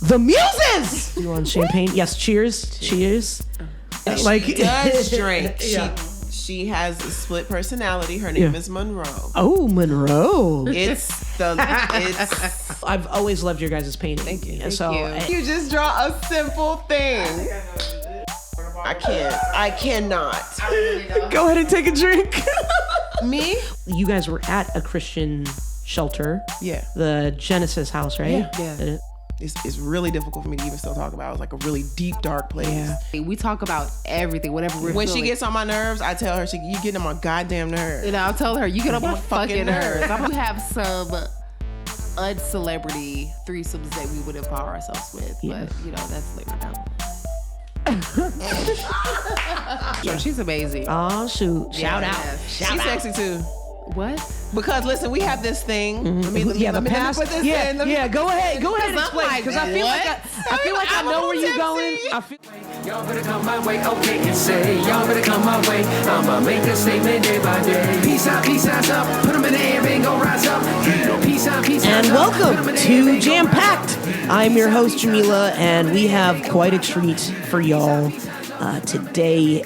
the Muses. You want champagne? Yes. Cheers. Cheers. She does drink. Yeah. She has a split personality. Her name is Monroe. Oh, Monroe. It's. I've always loved your guys' painting. Thank you. You just draw a simple thing. I cannot. Go ahead and take a drink. Me? You guys were at a Christian shelter. Yeah. The Genesis house, right? Yeah. It's really difficult for me to even still talk about. It was like a really deep, dark place. Yeah. We talk about everything, whatever we're When feeling. she gets on my nerves, I tell her, you getting on my goddamn nerves. And I'll tell her, you get on my fucking nerves. I do have some uncelebrity threesomes that we would empower ourselves with. But, that's later down. So she's amazing. Oh, shoot. Shout out. She's sexy too. What? Because listen, we have this thing. Let me put this in. Go ahead and explain. Because I feel like I know where you're going. Y'all better come my way, okay, and say, y'all better come my way. I'ma make a statement day by day. Peace out, up. Put them in the air, ain't gon' rise up. Peace out, and welcome to Jampacked. I'm your host, Jameela, and we have quite a treat for y'all today.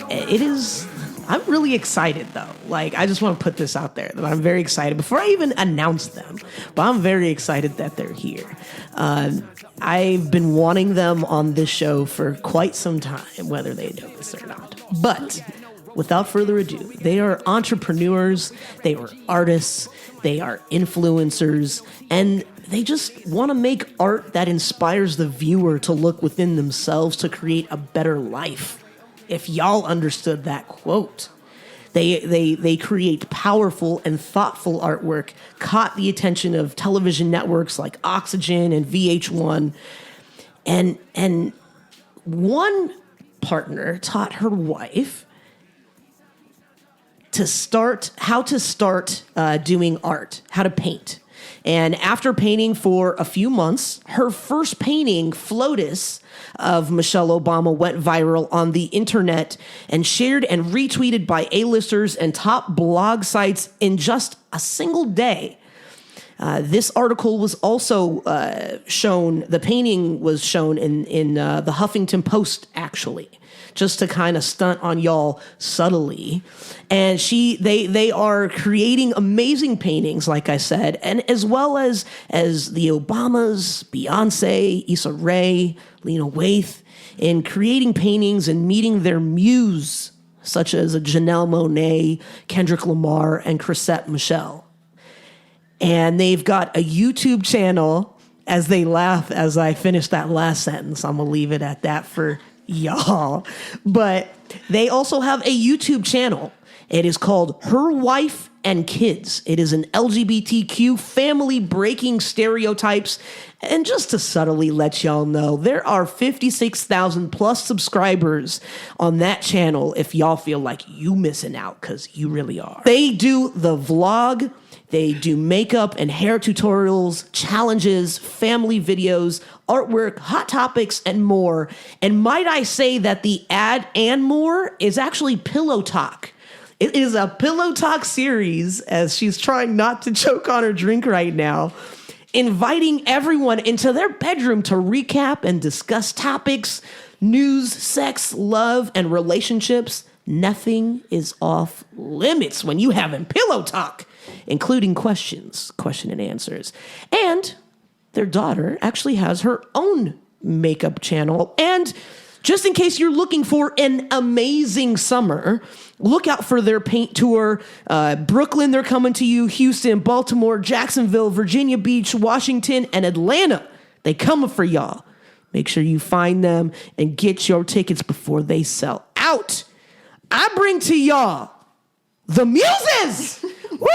I'm really excited, though. I just want to put this out there, that I'm very excited before I even announce them. But I'm very excited that they're here. I've been wanting them on this show for quite some time, whether they know this or not. But without further ado, they are entrepreneurs, they are artists, they are influencers, and they just want to make art that inspires the viewer to look within themselves to create a better life. If y'all understood that quote. They create powerful and thoughtful artwork, caught the attention of television networks like Oxygen and VH1. And one partner taught her wife how to start doing art, how to paint. And after painting for a few months, her first painting, Flotus, of Michelle Obama, went viral on the internet and shared and retweeted by A-listers and top blog sites in just a single day. This article was also shown, the painting was shown in the Huffington Post, actually, just to kind of stunt on y'all subtly. And they are creating amazing paintings, like I said, and as well as the Obamas, Beyonce, Issa Rae, Lena Waithe, in creating paintings and meeting their muse, such as Janelle Monáe, Kendrick Lamar, and Chrisette Michele. And they've got a YouTube channel, as they laugh as I finish that last sentence. I'm going to leave it at that for y'all. But they also have a YouTube channel. It is called Her Wife and Kids. It is an LGBTQ family breaking stereotypes. And just to subtly let y'all know, there are 56,000 plus subscribers on that channel if y'all feel like you missing out, because you really are. They do the vlog. They do makeup and hair tutorials, challenges, family videos, artwork, hot topics, and more. And might I say that the ad and more is actually Pillowtalk. It is a Pillowtalk series, as she's trying not to choke on her drink right now, inviting everyone into their bedroom to recap and discuss topics, news, sex, love, and relationships. Nothing is off limits when you having Pillowtalk, including question and answers. And their daughter actually has her own makeup channel. And just in case you're looking for an amazing summer, look out for their paint tour. Brooklyn, they're coming to you. Houston, Baltimore, Jacksonville, Virginia Beach, Washington, and Atlanta. They coming for y'all. Make sure you find them and get your tickets before they sell out. I bring to y'all the Muses. Woo!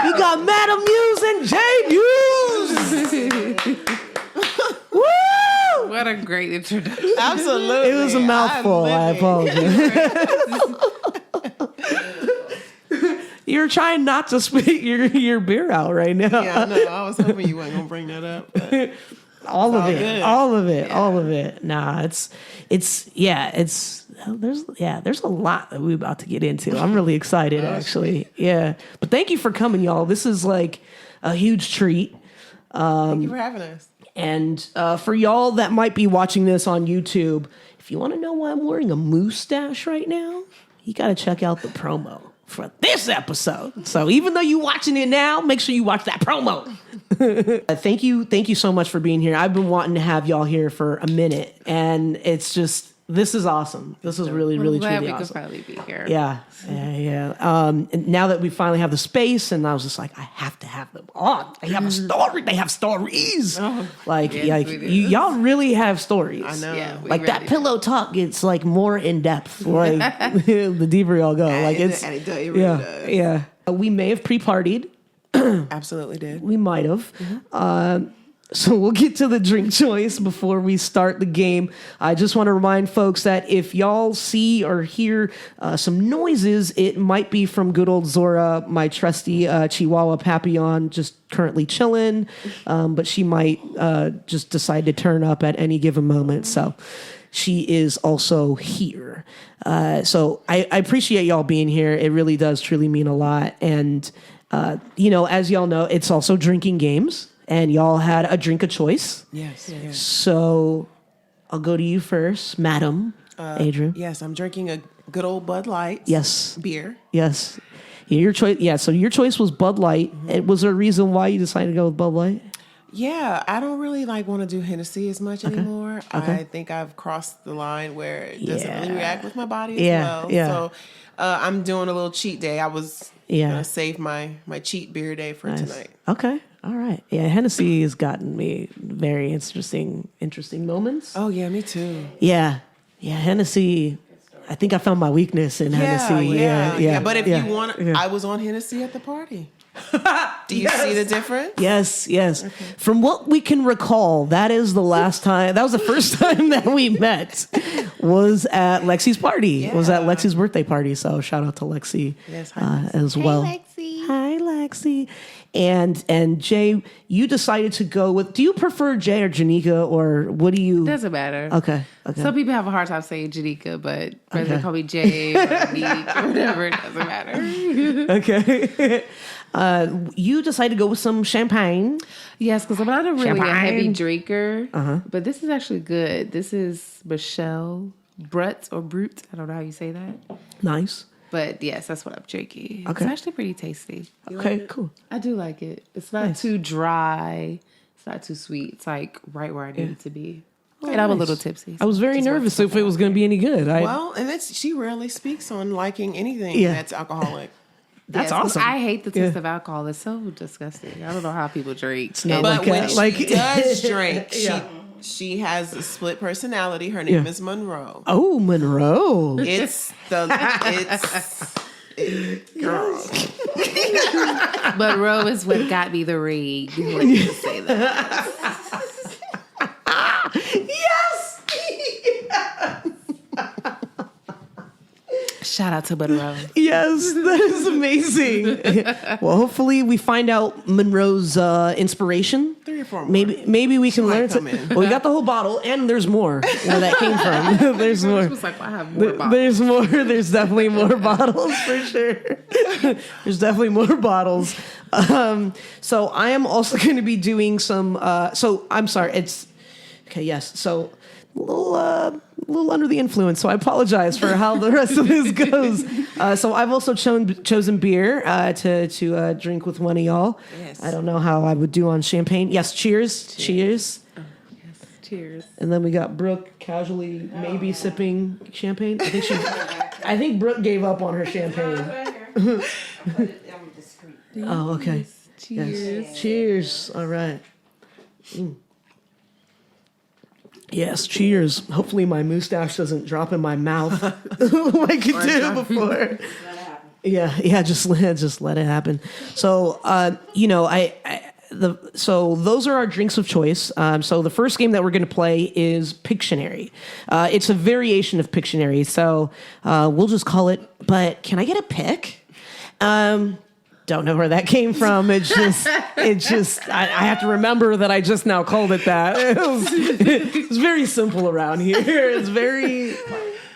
We got Madam Muse and J Muse. Woo! What a great introduction. Absolutely. It was a mouthful. I apologize. You're trying not to spit your beer out right now. Yeah, I know. I was hoping you weren't going to bring that up. But all of it. Nah, there's a lot that we're about to get into. I'm really excited, actually. Yeah. But thank you for coming, y'all. This is like a huge treat. Thank you for having us. And for y'all that might be watching this on YouTube, if you want to know why I'm wearing a mustache right now, you got to check out the promo for this episode. So even though you're watching it now, make sure you watch that promo. Thank you so much for being here. I've been wanting to have y'all here for a minute, and it's just, this is awesome. This is really, really, glad truly we awesome. could finally be here. Yeah. And now that we finally have the space, and I was just like, I have to have them on. They have a story. They have stories. Y'all really have stories. I know. Yeah, we Like that really pillow talk gets like more in depth. Like the deeper y'all go. Like And it's it really does. yeah. We may have pre-partied. Absolutely did. We might have. So we'll get to the drink choice before we start the game. I just want to remind folks that if y'all see or hear some noises, it might be from good old Zora, my trusty Chihuahua Papillon, just currently chilling. But she might just decide to turn up at any given moment. So she is also here. So I appreciate y'all being here. It really does truly mean a lot. And, as y'all know, it's also drinking games. And y'all had a drink of choice. Yes. So I'll go to you first, Madam Adrian. Yes, I'm drinking a good old Bud Light. Yes. Beer. Yes. Your choice. Yeah. So your choice was Bud Light. And was there a reason why you decided to go with Bud Light? Yeah, I don't really want to do Hennessy as much anymore. I think I've crossed the line where it doesn't really react with my body as well. Yeah. So I'm doing a little cheat day. I was Yeah. gonna save my cheat beer day for tonight. Okay. All right. Yeah. Hennessy has gotten me very interesting moments. Oh yeah, me too. Yeah. Yeah. Hennessy. I think I found my weakness in Hennessy. Yeah. But if you want, I was on Hennessy at the party. Do you see the difference? Yes. Okay. From what we can recall, that is the last time. That was the first time that we met. Was at Lexi's party. Yeah. Was at Lexi's birthday party. So shout out to Lexi as well. Hey, Lexi. Hi, Lexi. And Jay, you decided to go with. Do you prefer Jay or Janika, or what do you? Doesn't matter. Okay. Some people have a hard time saying Janika, but whether they call me Jay or Nick or whatever, it doesn't matter. Okay. You decided to go with some champagne. Yes, because I'm not a really a heavy Champagne. drinker, but this is actually good. This is Michelle Brut or Brute. I don't know how you say that. Nice. But yes, that's what I'm drinking. Okay. It's actually pretty tasty. Okay, cool. I do like it. It's not too dry. It's not too sweet. It's like right where I need it to be. And I'm a little tipsy. I was very nervous if it was going to be any good. Well, and she rarely speaks on liking anything that's alcoholic. That's Yes, awesome. I hate the taste of alcohol. It's so disgusting. I don't know how people drink. not But when like- she does drink, she has a split personality. Her name is Monroe. Oh, Monroe. Girl. Monroe is what got me the ring. Let me just say that. Yes. Shout out to Monroe. Yes, that is amazing. Well, hopefully we find out Monroe's inspiration. 3 or 4 more. Maybe we can might learn. come in. Well, we got the whole bottle, and there's more where that came from. There's She more. was like, well, I have more bottles. There's more. There's definitely more bottles for sure. There's definitely more bottles. So I am also going to be doing some. So I'm sorry. It's okay. Yes. So a little under the influence. So I apologize for how the rest of this goes. So I've also chosen beer to drink with one of y'all. Yes. I don't know how I would do on champagne. Yes. Cheers. Cheers. Oh, yes. Cheers. And then we got Brooke casually maybe sipping champagne. I think Brooke gave up on her champagne. Oh, okay. Cheers. Yes. Cheers. All right. Yes, cheers. Hopefully my mustache doesn't drop in my mouth like it did before. Yeah, just let it happen. So, so those are our drinks of choice. So the first game that we're going to play is Pictionary. It's a variation of Pictionary, so we'll just call it, but can I get a pick? Don't know where that came from. It's just, I have to remember that I just now called it that. It's very simple around here. It's very,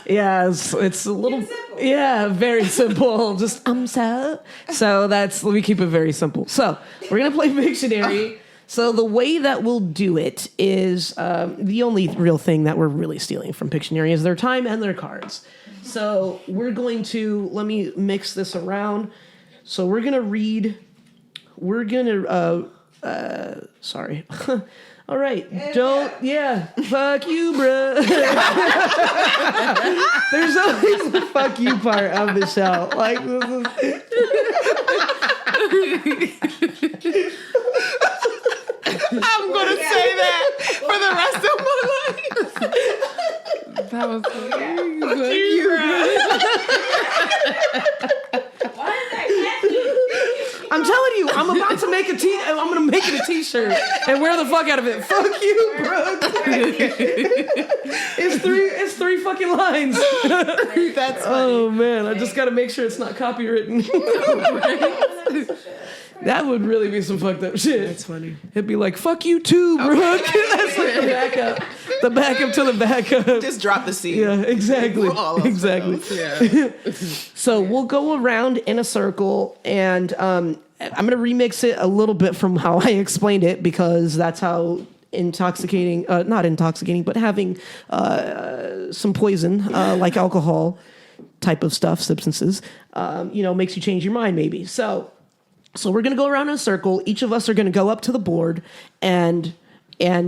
it's a little, very simple. Just, so let me keep it very simple. So we're going to play Pictionary. So the way that we'll do it is the only real thing that we're really stealing from Pictionary is their time and their cards. So we're going to, let me mix this around. So we're going to read, sorry. All right. Fuck you, bro. There's always the fuck you part of the show. Like, I'm going to say that for the rest of my life. That was funny. Fuck you, I'm telling you, I'm about to make I'm going to make it a t-shirt and wear the fuck out of it. Fuck you, bro. It's three fucking lines. That's funny. Oh man, I just got to make sure it's not copywritten. That would really be some fucked up shit. That's funny. It'd be like, fuck you too, Brooke. That's like the backup. The backup to the backup. Just drop the C. Yeah, exactly. Exactly. Yeah. So we'll go around in a circle, and I'm going to remix it a little bit from how I explained it, because that's how intoxicating, not intoxicating, but having some poison, like alcohol type of stuff, substances, makes you change your mind maybe. So we're going to go around in a circle. Each of us are going to go up to the board and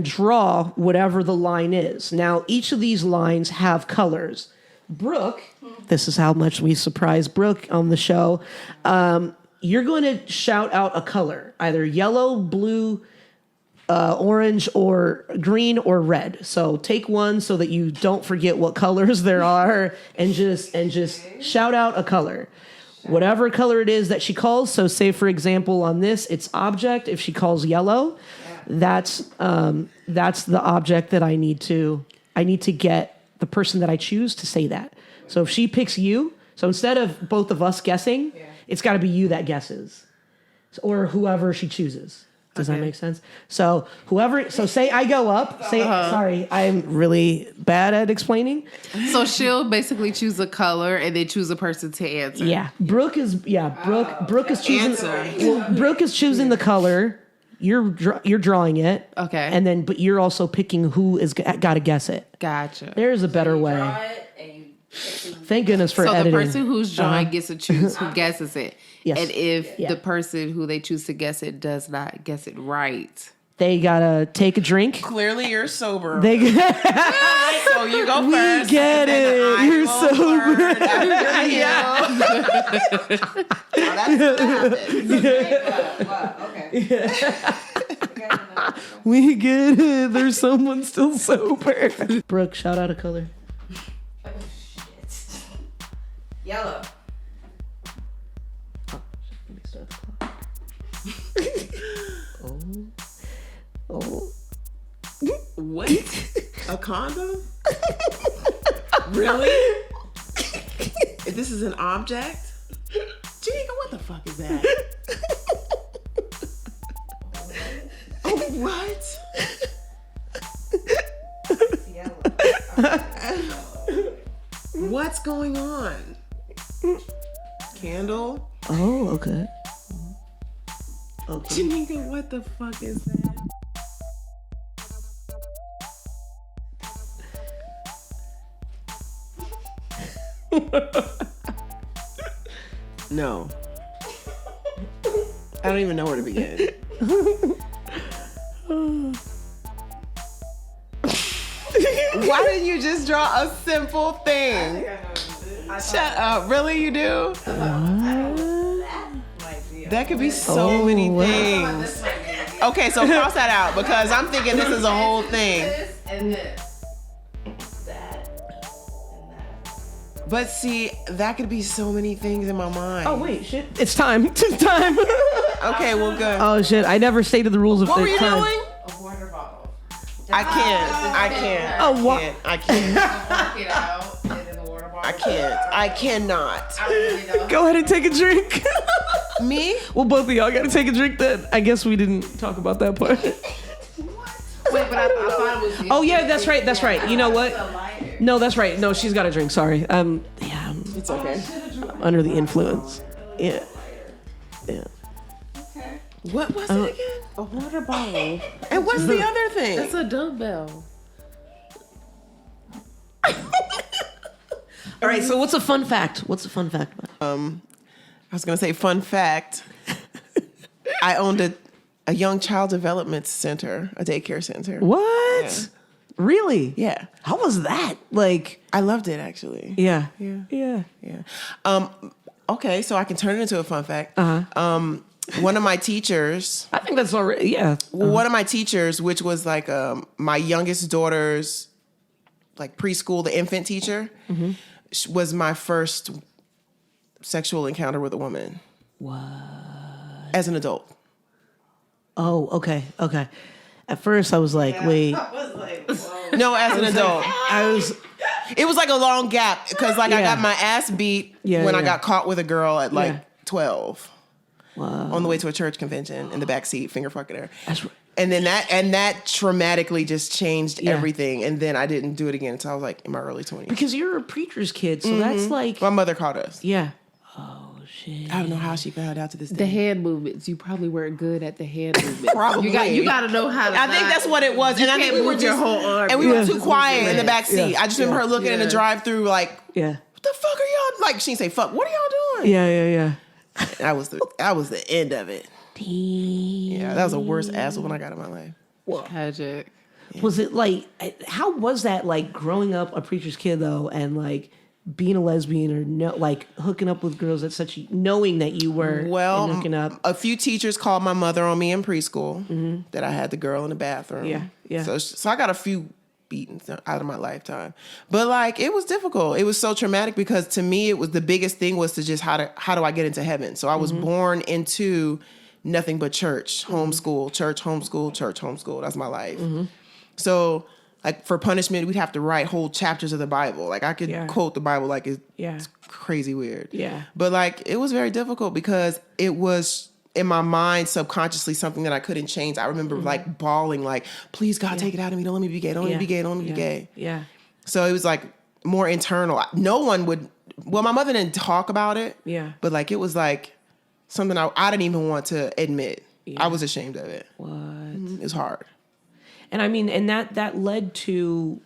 draw whatever the line is. Now, each of these lines have colors. Brooke, this is how much we surprise Brooke on the show. You're going to shout out a color, either yellow, blue, orange, or green, or red. So take one so that you don't forget what colors there are, and just shout out a color. Whatever color it is that she calls. So say, for example, on this, it's object. If she calls yellow, that's the object that I need to get the person that I choose to say that. So if she picks you, so instead of both of us guessing, it's got to be you that guesses, or whoever she chooses. Does that make sense? So say I go up. Sorry, I'm really bad at explaining. So she'll basically choose a color and then choose a person to answer. Yeah, Brooke is choosing. Well, Brooke is choosing the color. You're drawing it. Okay. And then, but you're also picking who is got to guess it. Gotcha. There's a better way. Thank goodness for editing. So the person who's drawing gets to choose who guesses it. Yes. And if the person who they choose to guess it does not guess it right, they gotta take a drink. Clearly, you're sober. So you go first. We get it. You're sober. Okay. We get it. There's someone still sober. Brooke, shout out a color. Oh, shit. Yellow. Oh, let me start the clock. Oh. What? A condom? Really? If this is an object? Jameela, what the fuck is that? Oh, what? It's yellow. What's going on? Candle? Oh, okay. Jameela, what the fuck is that? No. I don't even know where to begin. Why didn't you just draw a simple thing? Shut up. Really, you do? That could be so many things. Okay, so cross that out, because I'm thinking this is a whole thing. This and this. That and that. But see, that could be so many things in my mind. Oh wait, shit! It's time. It's time. Okay, well, good. Oh shit! I never stated the rules of What were the you time. doing? A water bottle. I can't. Oh, what? I can't. Walk it out and in the water bottle. I can't. I cannot. I don't really know. Go ahead and take a drink. Me? Well, both of y'all got to take a drink. Then I guess we didn't talk about that part. Wait, but I thought it was you. Oh yeah, that's right. That's right. You know what? It's a lighter. No, that's right. No, she's got a drink. Sorry. Yeah, I'm It's okay. under the influence. Yeah. What was it again? A water bottle. And what's the other thing? It's a dumbbell. All right, so what's a fun fact? What's a fun fact about it? I was going to say, fun fact. I owned a young child development center, a daycare center. What? Yeah. Really? Yeah. How was that? Like, I loved it, actually. yeah. Yeah. Yeah. Yeah. Okay, so I can turn it into a fun fact. One of my teachers, I think that's already, yeah. one of my teachers, which was like my youngest daughter's like preschool, the infant teacher, was my first sexual encounter with a woman. What? As an adult. Oh, okay. Okay. At first I was like, wait. No, as an adult. It was like a long gap because like I Yeah. got my ass beat Yeah, when I yeah. got caught with a girl at like Yeah. 12 Wow. on the way to a church convention in the back seat, finger fucking her. That's right. And then that traumatically just changed Yeah. everything. And then I didn't do it again until I was like in my early 20s. Because you're a preacher's kid, so that's like, My mother caught us. yeah. Oh, shit. I don't know how she found out to this The day. hand movements. You probably weren't good at the hand movements. Probably. You got to know how to. I think that's what it was. And I think can't we were move your just, whole arm. and we were Yeah. too quiet in the back seat. Yeah. I just remember her looking in the Yeah. drive-through like, Yeah. what the fuck are y'all? Like she didn't say fuck. What are y'all doing? Yeah, yeah, yeah. That was the end of it. Yeah, that was the worst asshole when I got in my life. Tragic. Was it like, how was that like growing up a preacher's kid though, and like being a lesbian or no, like hooking up with girls at such, knowing that you were Well, and hooking up? a few teachers called my mother on me in preschool that I had the girl in the bathroom. Yeah, yeah. So I got a few beatings out of my lifetime, but like it was difficult. It was so traumatic because to me it was the biggest thing was to just how do I get into heaven? So I was born into nothing but church, homeschool, church, homeschool, church, homeschool. That's my life. So like for punishment, we'd have to write whole chapters of the Bible. Like I could Yeah. quote the Bible like it's Yeah. crazy weird. Yeah. But like it was very difficult because it was in my mind subconsciously something that I couldn't change. I remember like bawling like, please God, take it out of me. Don't let me be gay. Don't let me be gay. Don't let me be gay. Yeah. So it was like more internal. No one would, well, my mother didn't talk about it. Yeah. But like it was like something I didn't even want to admit. I was ashamed of it. What? It was hard. And I mean, and that led to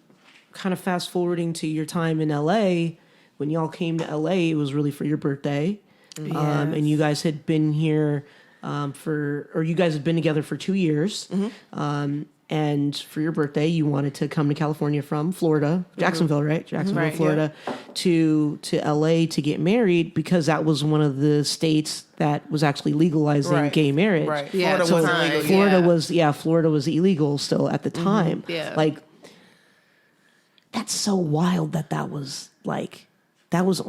kind of fast forwarding to your time in LA. When y'all came to LA, it was really for your birthday. And you guys had been here you guys had been together for 2 years. And for your birthday, you wanted to come to California from Florida, Jacksonville, right? Jacksonville, Right, Florida, to LA to get married because that was one of the states that was actually legalizing Right. gay marriage. Right. Yeah, Florida so wasn't time. legal. Yeah. Florida was illegal still at the time. Yeah. Like, that's so wild that was like, that was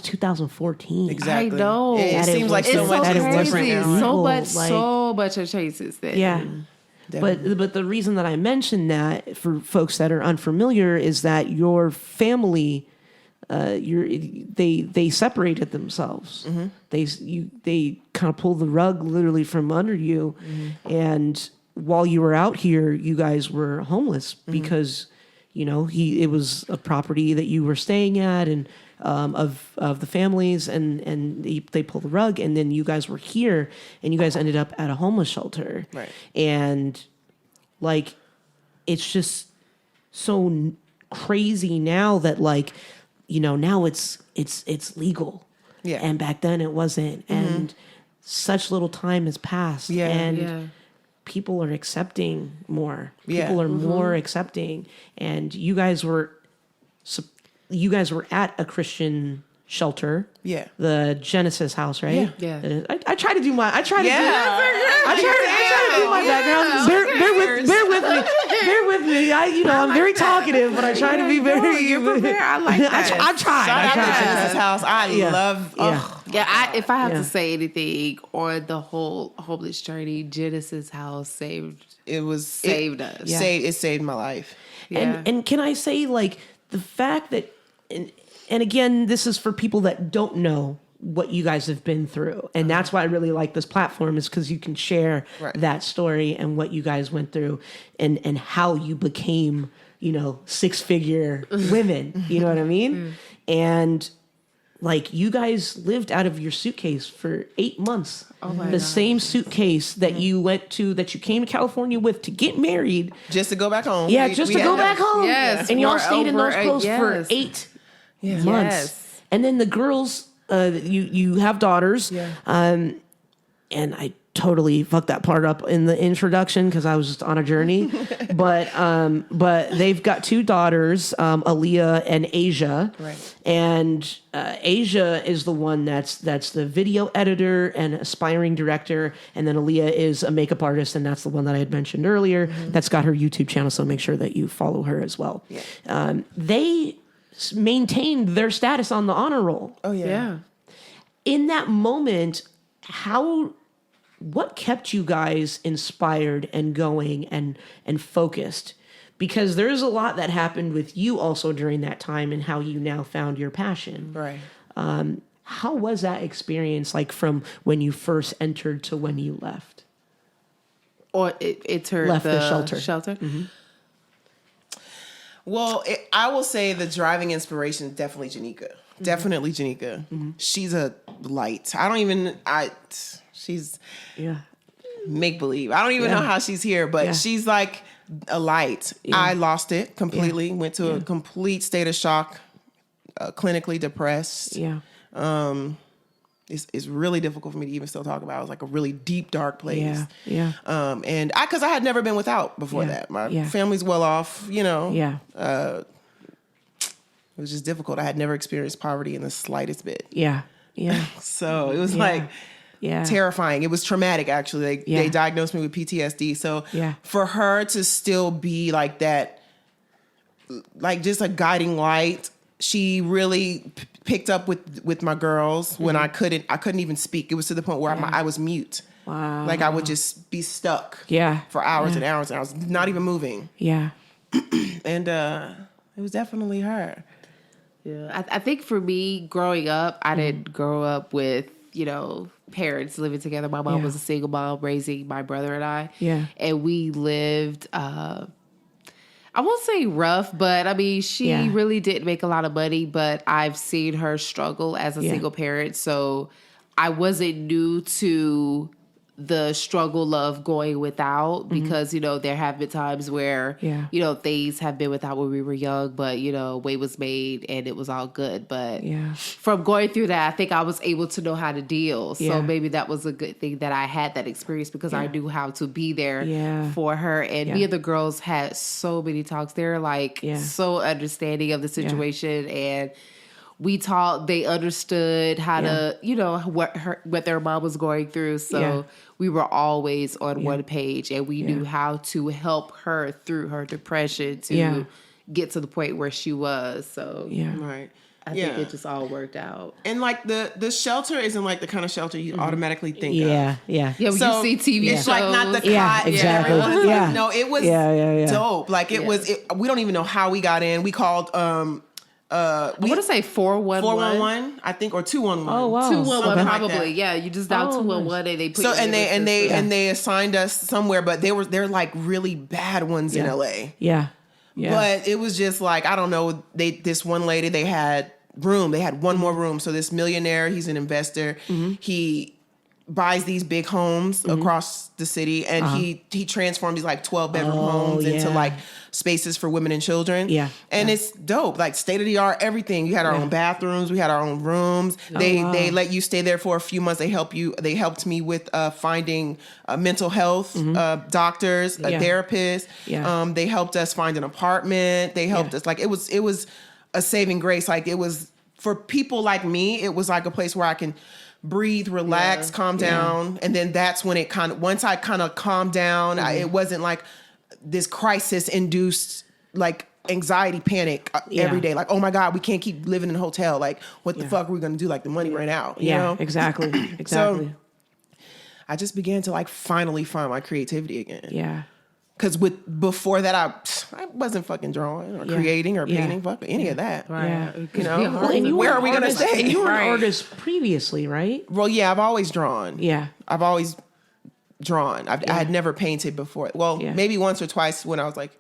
2014. Exactly. I know. It That it seems like was- so It's much so is that it different crazy. now. So Legal, much, like- so much have changed since then. Yeah. But the reason that I mentioned that for folks that are unfamiliar is that your family, they separated themselves. They kind of pulled the rug literally from under you, and while you were out here, you guys were homeless because it was a property that you were staying at and of the families, and they pulled the rug, and then you guys were here, and you guys ended up at a homeless shelter, Right. and like it's just so crazy now that like now it's legal, Yeah. and back then it wasn't, and such little time has passed, Yeah. and Yeah. people are accepting more. Yeah. People are more accepting, and you guys were at a Christian shelter. Yeah. The Genesis house, right? Yeah. I try to do my. I try to do. I try to do my Yeah. background. Bear with me. Bear with me. I'm very talkative, but I try to be very. You're prepared. I like that. I tried. Shout out to tried. Genesis House. I Yeah. love. Yeah. Yeah, if I have Yeah. to say anything on the whole homeless journey, Genesis House saved It was saved us. Yeah. It saved my life. Yeah. And can I say like the fact that and again, this is for people that don't know what you guys have been through. And that's why I really like this platform, is because you can share Right. that story and what you guys went through and how you became, 6-figure women. You know what I mean? And like you guys lived out of your suitcase for 8 months. Oh my the God. same suitcase that you that you came to California with to get married. Just to go back home. Yeah, We- just we to had go to- back home. Yes, And y'all for stayed in those over clothes for yes. 8 months. Yes. And then the girls, you have daughters. Yeah. And I totally fucked that part up in the introduction because I was just on a journey. but they've got 2 daughters, Aaliyah and Asia. Right. And Asia is the one that's the video editor and aspiring director, and then Aaliyah is a makeup artist, and that's the one that I had mentioned earlier. That's got her YouTube channel, so make sure that you follow her as well. Yeah. They maintained their status on the honor roll. Oh, yeah. Yeah. In that moment, what kept you guys inspired and going and focused? Because there's a lot that happened with you also during that time and how you now found your passion. Right. How was that experience like from when you first entered to when you left? Or it's her Left the shelter. Shelter. Well, I will say the driving inspiration is definitely Janika. Definitely Janika. She's a light. She's Yeah. make believe. I don't even know how she's here, but she's like a light. I lost it completely. Went to a complete state of shock, clinically depressed. Yeah. It's really difficult for me to even still talk about. It was like a really deep, dark place. Yeah. Yeah. And because I had never been without before Yeah. that. My Yeah. family's well off, Yeah. It was just difficult. I had never experienced poverty in the slightest bit. Yeah. Yeah. So it was like Yeah. terrifying. It was traumatic, actually. They diagnosed me with PTSD. So for her to still be like that, like just a guiding light, she really picked up with my girls when I couldn't even speak. It was to the point where I was mute. Wow. Like I would just be stuck for hours and hours, and I was not even moving. Yeah. And it was definitely her. Yeah, I think for me, growing up, I didn't grow up with, parents living together. My mom was a single mom raising my brother and I. Yeah. And we lived, I won't say rough, but I mean, she really didn't make a lot of money, but I've seen her struggle as a single parent. So I wasn't new to the struggle of going without because, there have been times where, things have been without when we were young, but, way was made and it was all good. But from going through that, I think I was able to know how to deal. So maybe that was a good thing that I had that experience because I knew how to be there for her. And me and the girls had so many talks. They're like so understanding of the situation and they understood how to, what their mom was going through. So we were always on one page and we knew how to help her through her depression to get to the point where she was. So Right. I think it just all worked out. And like the shelter isn't like the kind of shelter you automatically think of. Yeah. Yeah, when So you see TV it's shows. like not the cot. Yeah, exactly. It was Yeah. No, it was dope. Like it was. We don't even know how we got in. We called. I want to say 411. 411, I think, or 211. Oh, wow. 211 Something like probably. that. Yeah, you just dial 211 and they put So you in and they assigned us somewhere, but they're like really bad ones in LA. Yeah. But it was just like, I don't know, this one lady, they had one more room. So this millionaire, he's an investor. He buys these big homes across the city and he transformed these like 12 bedroom homes into like spaces for women and children. Yeah. And it's dope, like state of the art, everything. You had our own bathrooms, we had our own rooms. They let you stay there for a few months. They helped me with finding mental health doctors, a therapist. They helped us find an apartment. They helped us, like it was a saving grace. Like it was for people like me, it was like a place where I can breathe, relax, calm down. And then that's when once I kind of calmed down, it wasn't like this crisis induced like anxiety, panic every day. Like, oh my God, we can't keep living in a hotel. Like, what the fuck are we going to do? Like the money ran out. You know? Exactly. So I just began to like finally find my creativity again. Yeah. Because before that, I wasn't fucking drawing or creating or painting, fuck any of that. Right. Yeah. You know, Well, and where are we going to stay? And you were an artist previously, right? Well, yeah, I've always drawn. Yeah. I've always drawn. I had never painted before. Well, maybe once or twice when I was like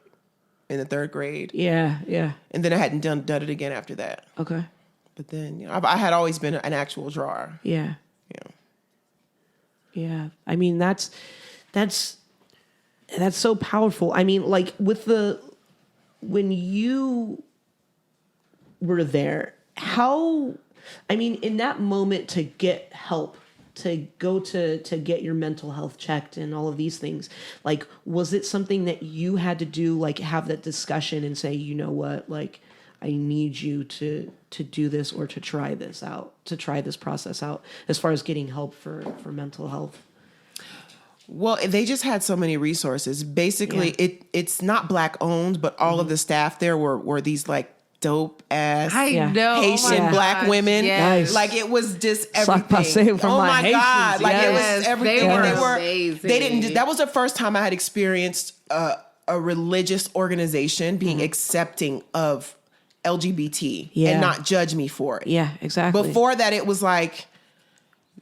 in the third grade. Yeah. Yeah. And then I hadn't done it again after that. Okay. But then, I had always been an actual drawer. Yeah. Yeah. Yeah. I mean, that's so powerful. I mean, like when you were there, in that moment to get help, to go to get your mental health checked and all of these things, like, was it something that you had to do, like have that discussion and say, you know what, like, I need you to do this or to try this out, to try this process out as far as getting help for mental health? Well, they just had so many resources. Basically, it's not Black owned, but all of the staff there were these like dope ass know. Haitian Black women. Yes. Like it was just Sock passe everything. from Oh my my God. Haitians, Like it yes. was everything. They And were amazing. they didn't, that was the first time I had experienced a religious organization being accepting of LGBT and not judge me for it. Yeah, exactly. Before that, it was like,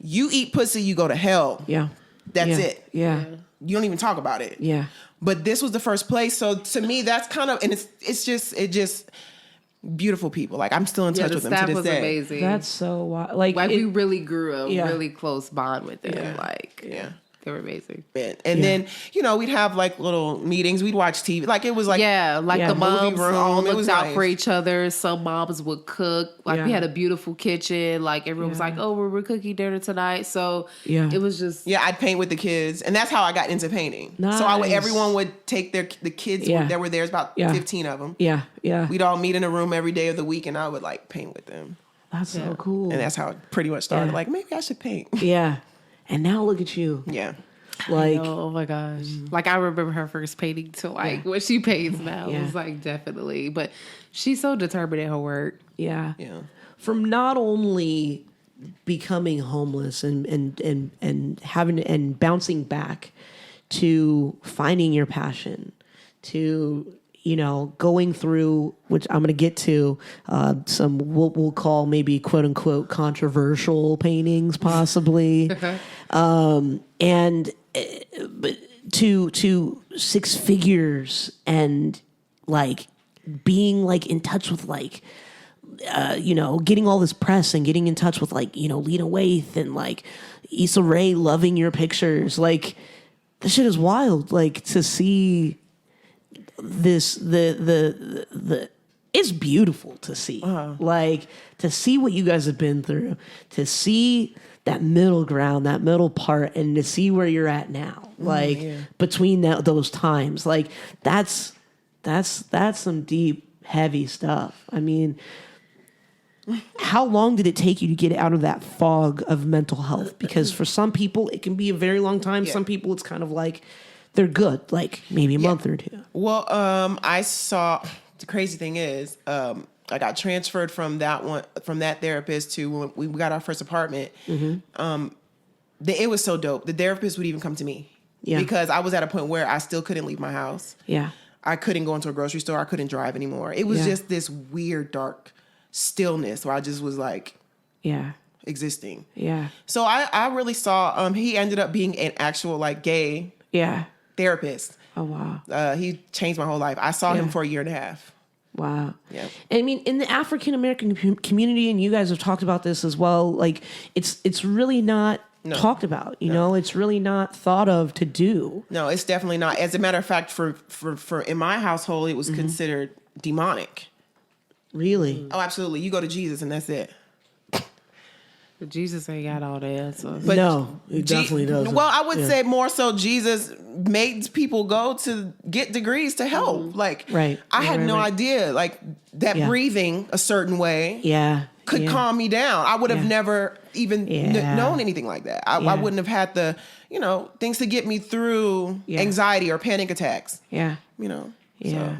you eat pussy, you go to hell. Yeah. That's Yeah. it. Yeah. You don't even talk about it. Yeah. But this was the first place. So to me, that's kind of, and it's just beautiful people. Like I'm still in touch with them to staff this was day. amazing. That's so wild. Like we really grew a Yeah. really close bond with them. Yeah. Like, Yeah. they were amazing. And then, we'd have like little meetings. We'd watch TV. Like it was like, the movie moms room. all It looked was out nice. for each other. Some moms would cook. Like we Yeah. had a beautiful kitchen. Like everyone was like, "Oh, we're cooking dinner tonight." So it was just I'd paint with the kids. And that's how I got into painting. So Nice. everyone would take the kids that were there. It's about 15 of them. Yeah. Yeah. We'd all meet in a room every day of the week and I would like paint with them. That's so cool. And that's how it pretty much started. Yeah. Like maybe I should paint. Yeah. And now look at you. Yeah. Like, oh my gosh. Like I remember her first painting to like what she paints now. Yeah. It was like definitely. But she's so determined in her work. yeah. Yeah. From not only becoming homeless and having and bouncing back to finding your passion, to going through, which I'm going to get to, some we'll call maybe quote unquote controversial paintings, possibly, but to six figures and like being like in touch with like getting all this press and getting in touch with like Lena Waithe and like Issa Rae loving your pictures, like this shit is wild. Like to see this the it's beautiful to see. Like to see what you guys have been through, to see that middle ground, that middle part, and to see where you're at now. Like between those times, like that's some deep, heavy stuff. I mean, how long did it take you to get out of that fog of mental health? Because for some people, it can be a very long time. Some people, it's kind of like they're good, like maybe a month or two. Well, I saw, the crazy thing is, I got transferred from that therapist to when we got our first apartment. It was so dope. The therapist would even come to me because I was at a point where I still couldn't leave my house. Yeah. I couldn't go into a grocery store. I couldn't drive anymore. It was just this weird, dark stillness where I just was like existing. Yeah. So I really saw, he ended up being an actual like gay therapist. Oh, wow. He changed my whole life. I saw him for a year and a half. Wow. Yeah. I mean, in the African American community, and you guys have talked about this as well, like it's really not talked about, you know, it's really not thought of to do. No, it's definitely not. As a matter of fact, for in my household, it was considered demonic. Really? Oh, absolutely. You go to Jesus and that's it. But Jesus ain't got all the answers. But no, it definitely doesn't. Well, I would say more so Jesus made people go to get degrees to help. Like, I had no idea, like, that breathing a certain way could calm me down. I would have never even known anything like that. I wouldn't have had the, things to get me through anxiety or panic attacks. Yeah. So.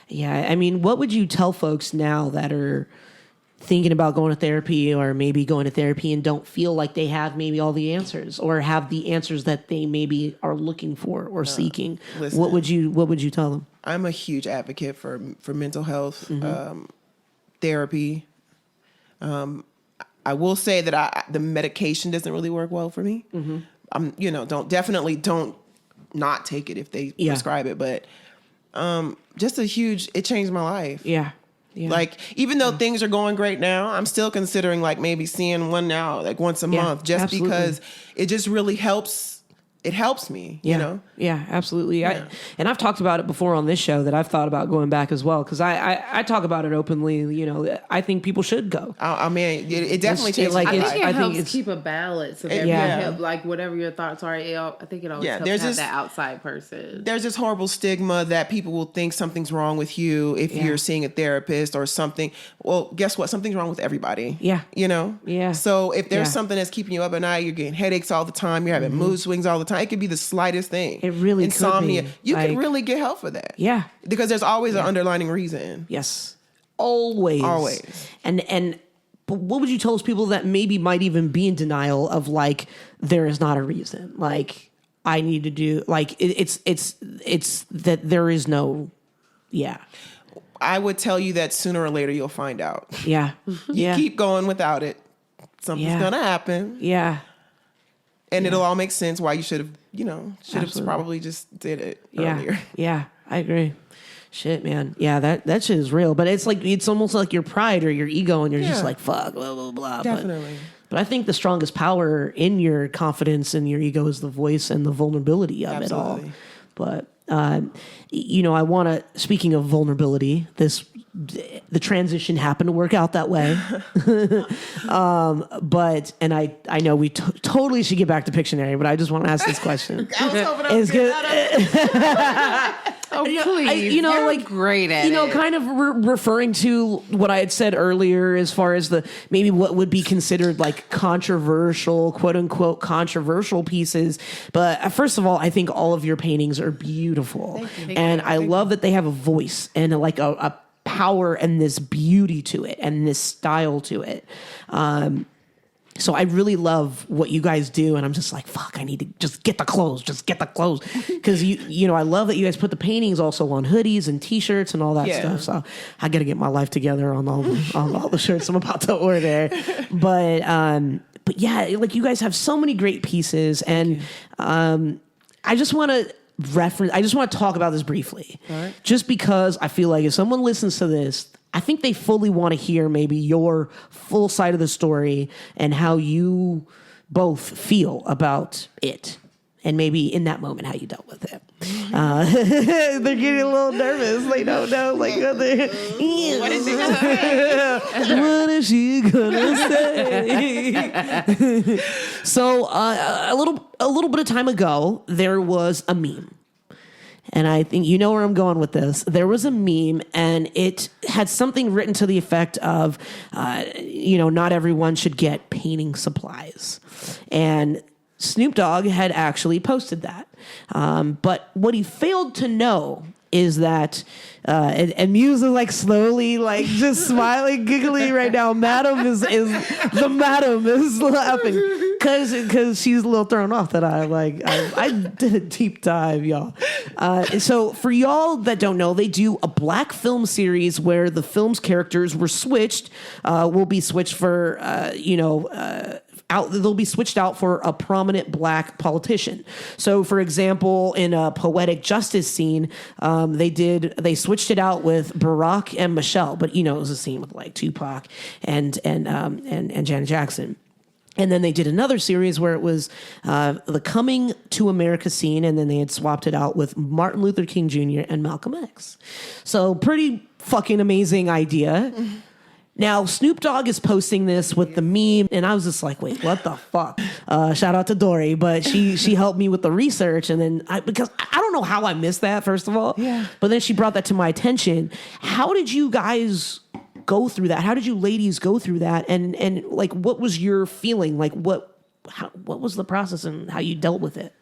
Yeah. I mean, what would you tell folks now that are thinking about going to therapy or maybe going to therapy and don't feel like they have maybe all the answers or have the answers that they maybe are looking for or seeking? Listen, what would you tell them? I'm a huge advocate for mental health, therapy. I will say that the medication doesn't really work well for me. Don't not take it if they prescribe it, but it changed my life. Yeah. Like, even though things are going great now, I'm still considering like maybe seeing one now, like once a month, just because it just really helps. It helps me, you know? Yeah, absolutely. Yeah. And I've talked about it before on this show that I've thought about going back as well, because I talk about it openly. You know, I think people should go. I mean, it definitely takes like, my I life. think it I think helps it's- keep a balance of like whatever your thoughts are. I think it always helps there's to have this- that outside person. There's this horrible stigma that people will think something's wrong with you if you're seeing a therapist or something. Well, guess what? Something's wrong with everybody. Yeah. You know? Yeah. So if there's Yeah. something that's keeping you up at night, you're getting headaches all the time, you're having mood swings all the time, it could be the slightest thing. It really could Insomnia. be. You Like- can really get help for that. Yeah. Because there's always an underlying reason. Yes. Always. Always. But what would you tell those people that maybe might even be in denial of like there is not a reason? Like I need to do like it's that there is no I would tell you that sooner or later you'll find out. Yeah. You keep going without it. Something's gonna happen. Yeah. And it'll all make sense why you should have Absolutely. probably just did it earlier. Yeah, I agree. Shit, man. Yeah, that shit is real. But it's like it's almost like your pride or your ego, and you're just like, fuck, blah, blah, blah. Definitely. But I think the strongest power in your confidence and your ego is the voice and the vulnerability of it all. Absolutely. But I want to. Speaking of vulnerability, the transition happened to work out that way. But I know we totally should get back to Pictionary, but I just want to ask this question. I was hoping I It's was good. Oh, please. You're great at it. Kind of referring to what I had said earlier as far as maybe what would be considered like controversial, quote unquote, controversial pieces. But first of all, I think all of your paintings are beautiful. And I love that they have a voice and like a power and this beauty to it and this style to it. So I really love what you guys do, and I'm just like, fuck, I need to just get the clothes, because I love that you guys put the paintings also on hoodies and T-shirts and all that stuff. So I got to get my life together on all the shirts I'm about to order. But yeah, like you guys have so many great pieces, and I just want to talk about this briefly, just because I feel like if someone listens to this, I think they fully want to hear maybe your full side of the story and how you both feel about it. And maybe in that moment, how you dealt with it. They're getting a little nervous. They don't know. Like, what is she going to say? What is she going to say? So a little bit of time ago, there was a meme. And I think you know where I'm going with this. There was a meme, and it had something written to the effect of, not everyone should get painting supplies. And Snoop Dogg had actually posted that. But what he failed to know is that, and Muse is like slowly, like just smiling, giggling right now. Madam is laughing because she's a little thrown off that I did a deep dive, y'all. So for y'all that don't know, they do a black film series where the film's characters were switched, will be switched for, they'll be switched out for a prominent black politician. So, for example, in a poetic justice scene, they switched it out with Barack and Michelle, but it was a scene with like Tupac and Janet Jackson. And then they did another series where it was the Coming to America scene, and then they had swapped it out with Martin Luther King Jr. and Malcolm X. So pretty fucking amazing idea. Now, Snoop Dogg is posting this with the meme, and I was just like, wait, what the fuck? Shout out to Dory, but she helped me with the research, and then because I don't know how I missed that, first of all. Yeah. But then she brought that to my attention. How did you guys go through that? How did you ladies go through that? And like, what was your feeling? Like, what was the process and how you dealt with it?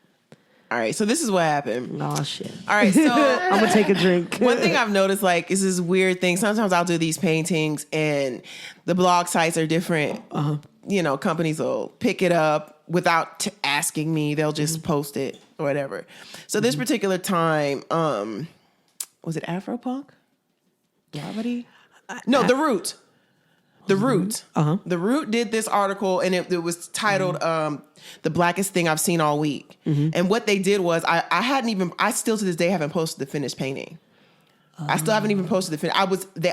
All right, so this is what happened. Oh, shit. All right, so I'm going to take a drink. one thing I've noticed, like, is this weird thing. Sometimes I'll do these paintings and the blog sites are different. Companies will pick it up without asking me. They'll just post it or whatever. So this particular time, was it Afropunk? Gravity? No, The Root. The Root. The Root did this article, and it was titled "The Blackest Thing I've Seen All Week." And what they did was, I still to this day haven't posted the finished painting. I still haven't even posted the finish.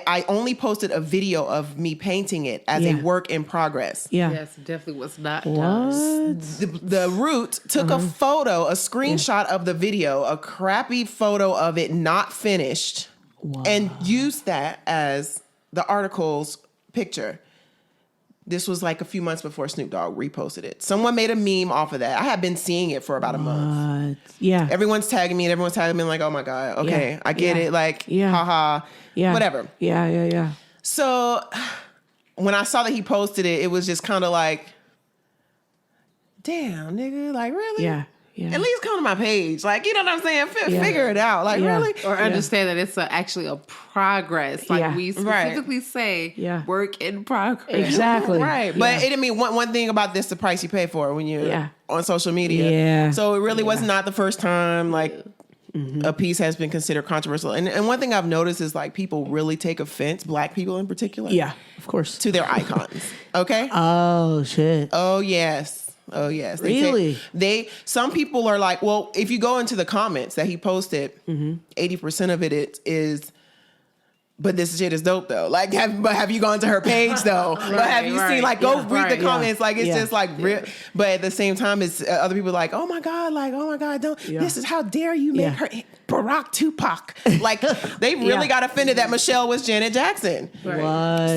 I only posted a video of me painting it as a work in progress. Yeah. Yes, definitely was not done. What? The root took a photo, a screenshot of the video, a crappy photo of it not finished, and used that as the article's picture. This was like a few months before Snoop Dogg reposted it. Someone made a meme off of that. I had been seeing it for about a month. Yeah. Everyone's tagging me and everyone's tagging me like, oh my God, okay, I get it. Like, haha, whatever. Yeah. So when I saw that he posted it, it was just kind of like, damn, nigga, like really? Yeah. At least come to my page. Like, you know what I'm saying? Figure it out. Like, really? Or understand that it's actually a progress. Like we specifically say, work in progress. Exactly. Right. But it, I mean, one thing about this, the price you pay for it when you're on social media. Yeah. So it really was not the first time, like, a piece has been considered controversial. And one thing I've noticed is, like, people really take offense, Black people in particular. Yeah, of course. To their icons. Okay? Oh, shit. Oh, yes. Oh, yes. Really? Some people are like, well, if you go into the comments that he posted, 80% of it is, but this shit is dope though. Like, have you gone to her page though? But have you seen, like, go read the comments? Like, it's just like, but at the same time, it's other people like, oh my God, don't, this is how dare you make her Barack Tupac. Like, they really got offended that Michelle was Janet Jackson. What?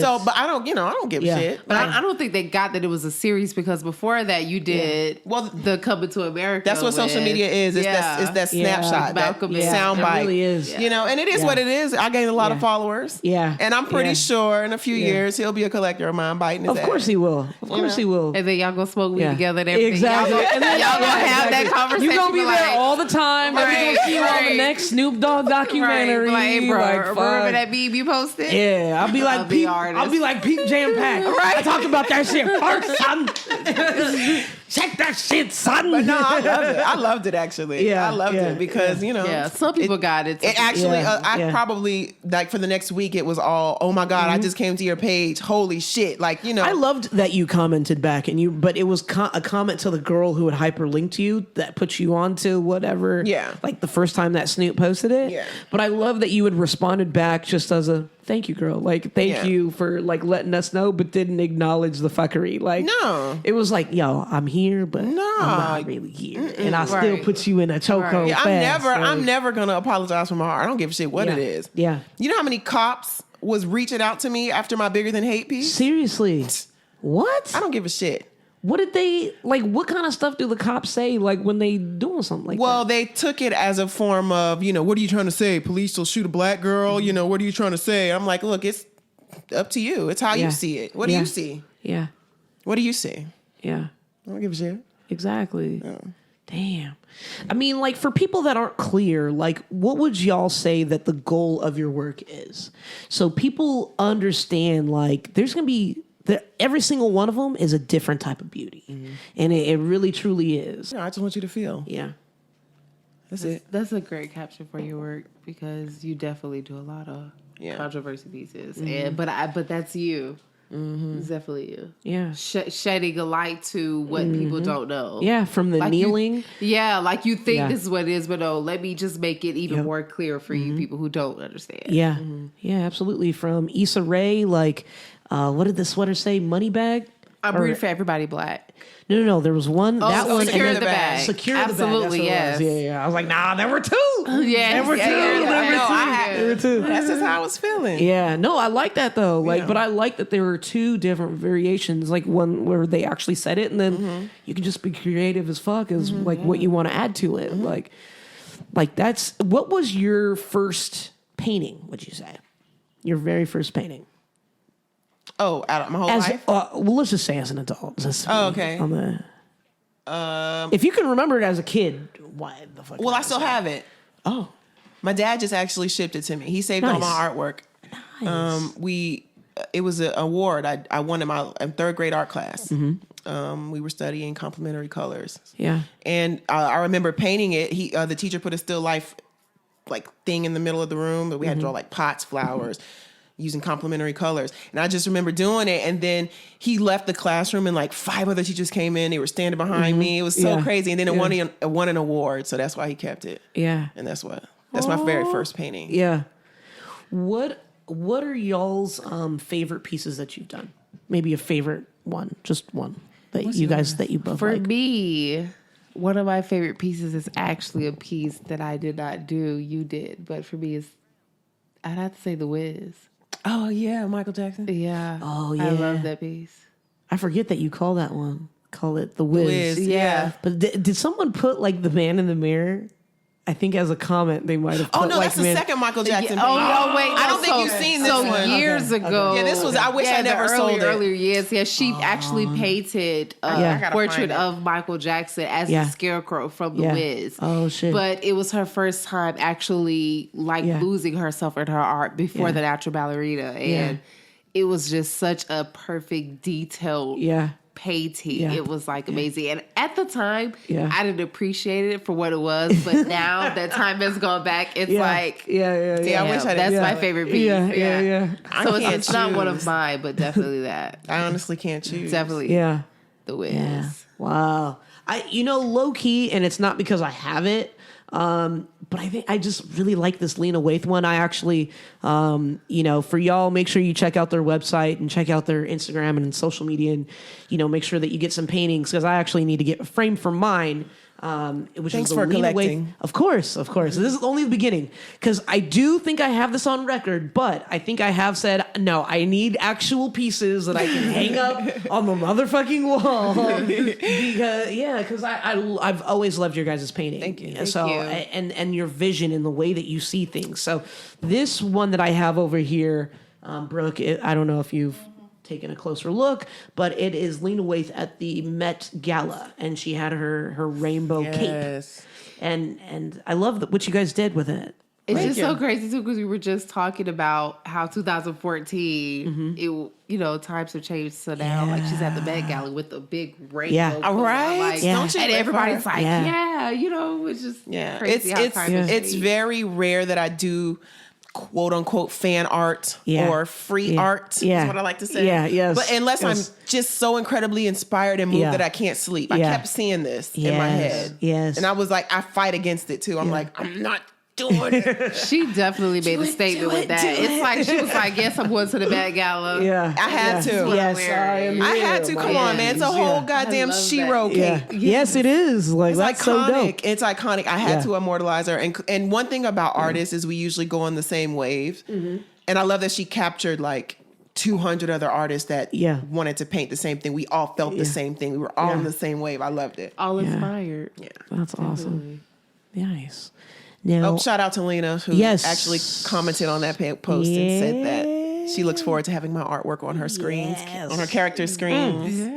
So, but I don't give a shit. But I don't think they got that it was a series, because before that you did the Coming to America. That's what social media is. It's that snapshot, that soundbite. It really is. You know, and it is what it is. I gained a lot of followers. Yeah. And I'm pretty sure in a few years he'll be a collector of mine, biting his ass. Of course he will. Of course he will. And then y'all gonna smoke weed together and everything. Exactly. And then y'all gonna have that conversation. You're gonna be there all the time. We're gonna see you on the next Snoop Dogg documentary. Like, hey, bro, like, remember that meme you posted? Yeah, I'll be like Peep Jampacked. I talked about that shit first, son. Check that shit, son. But no, I loved it. I loved it, actually. Yeah, I loved it because, you know. Yeah, some people got it. It actually, I probably, like, for the next week, it was all, oh my God, I just came to your page. Holy shit. Like, you know. I loved that you commented back, but it was a comment to the girl who had hyperlinked you that put you on to whatever. Yeah. Like the first time that Snoop posted it. Yeah. But I love that you had responded back just as a, thank you, girl. Like, thank you for, like, letting us know, but didn't acknowledge the fuckery. Like, no. It was like, yo, I'm here, but I'm not really here. And I still put you in a chokehold fast. I'm never going to apologize for my heart. I don't give a shit what it is. Yeah. You know how many cops was reaching out to me after my Bigger Than Hate piece? Seriously. What? I don't give a shit. What did they, like, what kind of stuff do the cops say, like, when they doing something like that? Well, they took it as a form of, you know, what are you trying to say? Police will shoot a Black girl? You know, what are you trying to say? I'm like, look, it's up to you. It's how you see it. What do you see? Yeah. What do you see? Yeah. I don't give a shit. Exactly. Yeah. Damn. I mean, like, for people that aren't clear, like, what would y'all say that the goal of your work is? So people understand, like, there's going to be, every single one of them is a different type of beauty. Mm-hmm. And it really, truly is. Yeah, I just want you to feel. Yeah. That's it. That's a great caption for your work, because you definitely do a lot of controversy pieces. Mm-hmm. But that's you. Mm-hmm. It's definitely you. Yeah. Shedding a light to what people don't know. Yeah, from the, like, kneeling. Like you think this is what it is, but no, let me just make it even more clear for you people who don't understand. Yeah. Mm-hmm. Yeah, absolutely. From Issa Rae, like, what did the sweater say? Money bag? I'm rooting for everybody Black. No. There was one. That one. Secure the bag. Secure the bag. Absolutely, yes. Yeah. I was like, nah, there were two. There were two. That's just how I was feeling. Yeah. No, I like that though. Like, but I like that there were two different variations. Like one where they actually said it, and then you can just be creative as fuck as like what you want to add to it. Like that's. What was your first painting? Would you say your very first painting? Oh, out of my whole life? Well, let's just say as an adult. Okay. If you can remember it as a kid, why the fuck? Well, I still have it. Oh. My dad just actually shipped it to me. He saved all my artwork. Nice. It was an award I won in my third grade art class. Mm-hmm. We were studying complementary colors. Yeah. And I remember painting it. The teacher put a still life like thing in the middle of the room, but we had to draw like pots, flowers, using complementary colors. And I just remember doing it. And then he left the classroom and like 5 other teachers came in. They were standing behind me. It was so crazy. And then it won an award. So that's why he kept it. Yeah. And that's my very first painting. Yeah. What are y'all's favorite pieces that you've done? Maybe a favorite one, just one that that you both For like. me, one of my favorite pieces is actually a piece that I did not do. You did, but for me, I'd have to say The Wiz. Oh yeah, Michael Jackson. Yeah. Oh, yeah. I love that piece. I forget that you call that one. Call it The Wiz. Wiz, yeah. But did someone put like the man in the mirror? I think as a comment they might have put Oh no, like that's the second Michael Jackson. Oh no, wait! I don't think you've seen this one. Years ago, Yeah, this was. I wish I never sold it. Earlier years, yeah, she actually painted Yeah. a portrait of Michael Jackson as the Scarecrow from The Wiz. Oh shit! But it was her first time actually losing herself in her art before The Natural Ballerina, and it was just such a perfect, detailed painting. Yeah. It was like amazing. And at the time, Yeah. I didn't appreciate it for what it was. But now that time has gone back, it's like, Yeah, I wish I did. that's my favorite piece. Yeah. So I can't it's not one of choose. mine, but definitely that. I honestly can't choose. Definitely Yeah. The Wiz. Yeah. Wow. Low key, and it's not because I have it. But I think I just really like this Lena Waithe one. I actually, for y'all, make sure you check out their website and check out their Instagram and social media, and make sure that you get some paintings, because I actually need to get a frame for mine. Which Thanks is for the Lena collecting. Waithe. Of course. This is only the beginning, because I do think I have this on record, but I think I have said, no, I need actual pieces that I can hang up on the motherfucking wall. Because I've always loved your guys' painting. Thank you. Thank you. And your vision and the way that you see things. So this one that I have over here, Brooke, I don't know if you've taken a closer look, but it is Lena Waithe at the Met Gala, and she had her rainbow cape, and I love what you guys did with it. It's just so crazy too, because we were just talking about how 2014, times have changed. So now, like, she's at the Met Gala with a big rainbow. Yeah. All right. Like, Don't you and live everybody's for like, Yeah. it's just crazy how It's times have it's changed. very rare that I do quote unquote fan art or free art. Yeah. Is what I like to say. Yeah, yes. But unless Yes. I'm just so incredibly inspired and moved Yeah. that I can't sleep. I Yeah. kept seeing this in my head. Yes. And I was like, I fight against it too. I'm like, I'm not doing it. She definitely made a statement with that. It's like she was like, "Yes, I'm going to the Met Gala." Yeah, I had to. Yes, I am I had to. Come on, man. It's a whole goddamn love that. Shiro Yeah. cake. Yes, it is. Like, It's that's so dope. iconic. It's iconic. I had to immortalize her. And one thing about artists is we usually go on the same wave. Mm-hmm. And I love that she captured like 200 other artists that wanted to paint the same thing. We all felt the same thing. We were all on the same wave. I loved it. All inspired. Yeah. That's awesome. Nice. Now, Shout out to Lena, who actually commented on that post and said that she looks forward to having my artwork on her screens, on her character screens.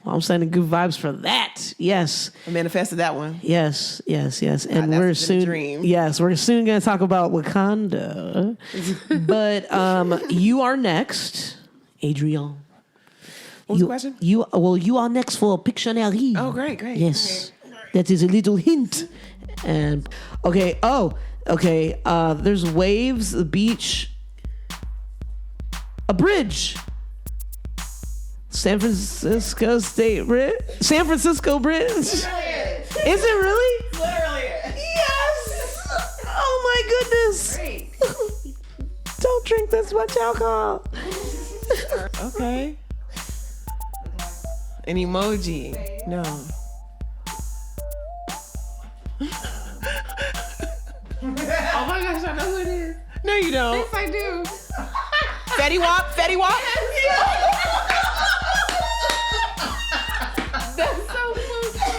well, I'm sending good vibes for that. Yes. I manifested that one. Yes. And that's we're been a soon. dream. Yes, we're soon going to talk about Wakanda. But you are next, Adrian. What was the question? You are next for Pictionary. Oh, great. Yes, that is a little hint. And okay. There's waves, the beach, a bridge, San Francisco Bridge. Is it really? Literally. Yes. Oh my goodness. Great. Don't drink this much alcohol. Okay. An emoji. No. Oh my gosh, I know who it is. No, you don't. Yes, I do. Fetty Wap? Fetty Wap? That's so funny.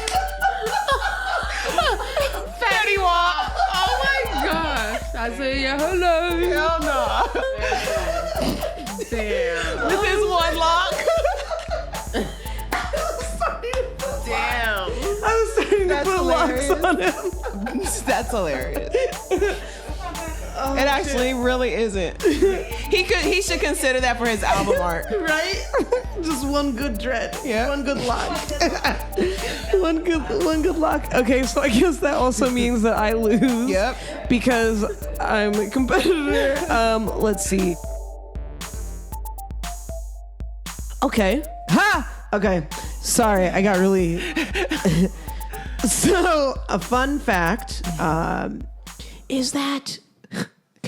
Fetty Wap. Oh my gosh. I said, yeah, hello. Hell no. Damn. With his one lock. Damn. I was starting to put locks on him. That's hilarious. It actually really isn't. He should consider that for his album art. Right? Just one good dread. Yeah. One good lock. one good lock. Okay, so I guess that also means that I lose. Yep. Because I'm a competitor. Let's see. Okay. Ha! Okay. Sorry, I got really. So, a fun fact is that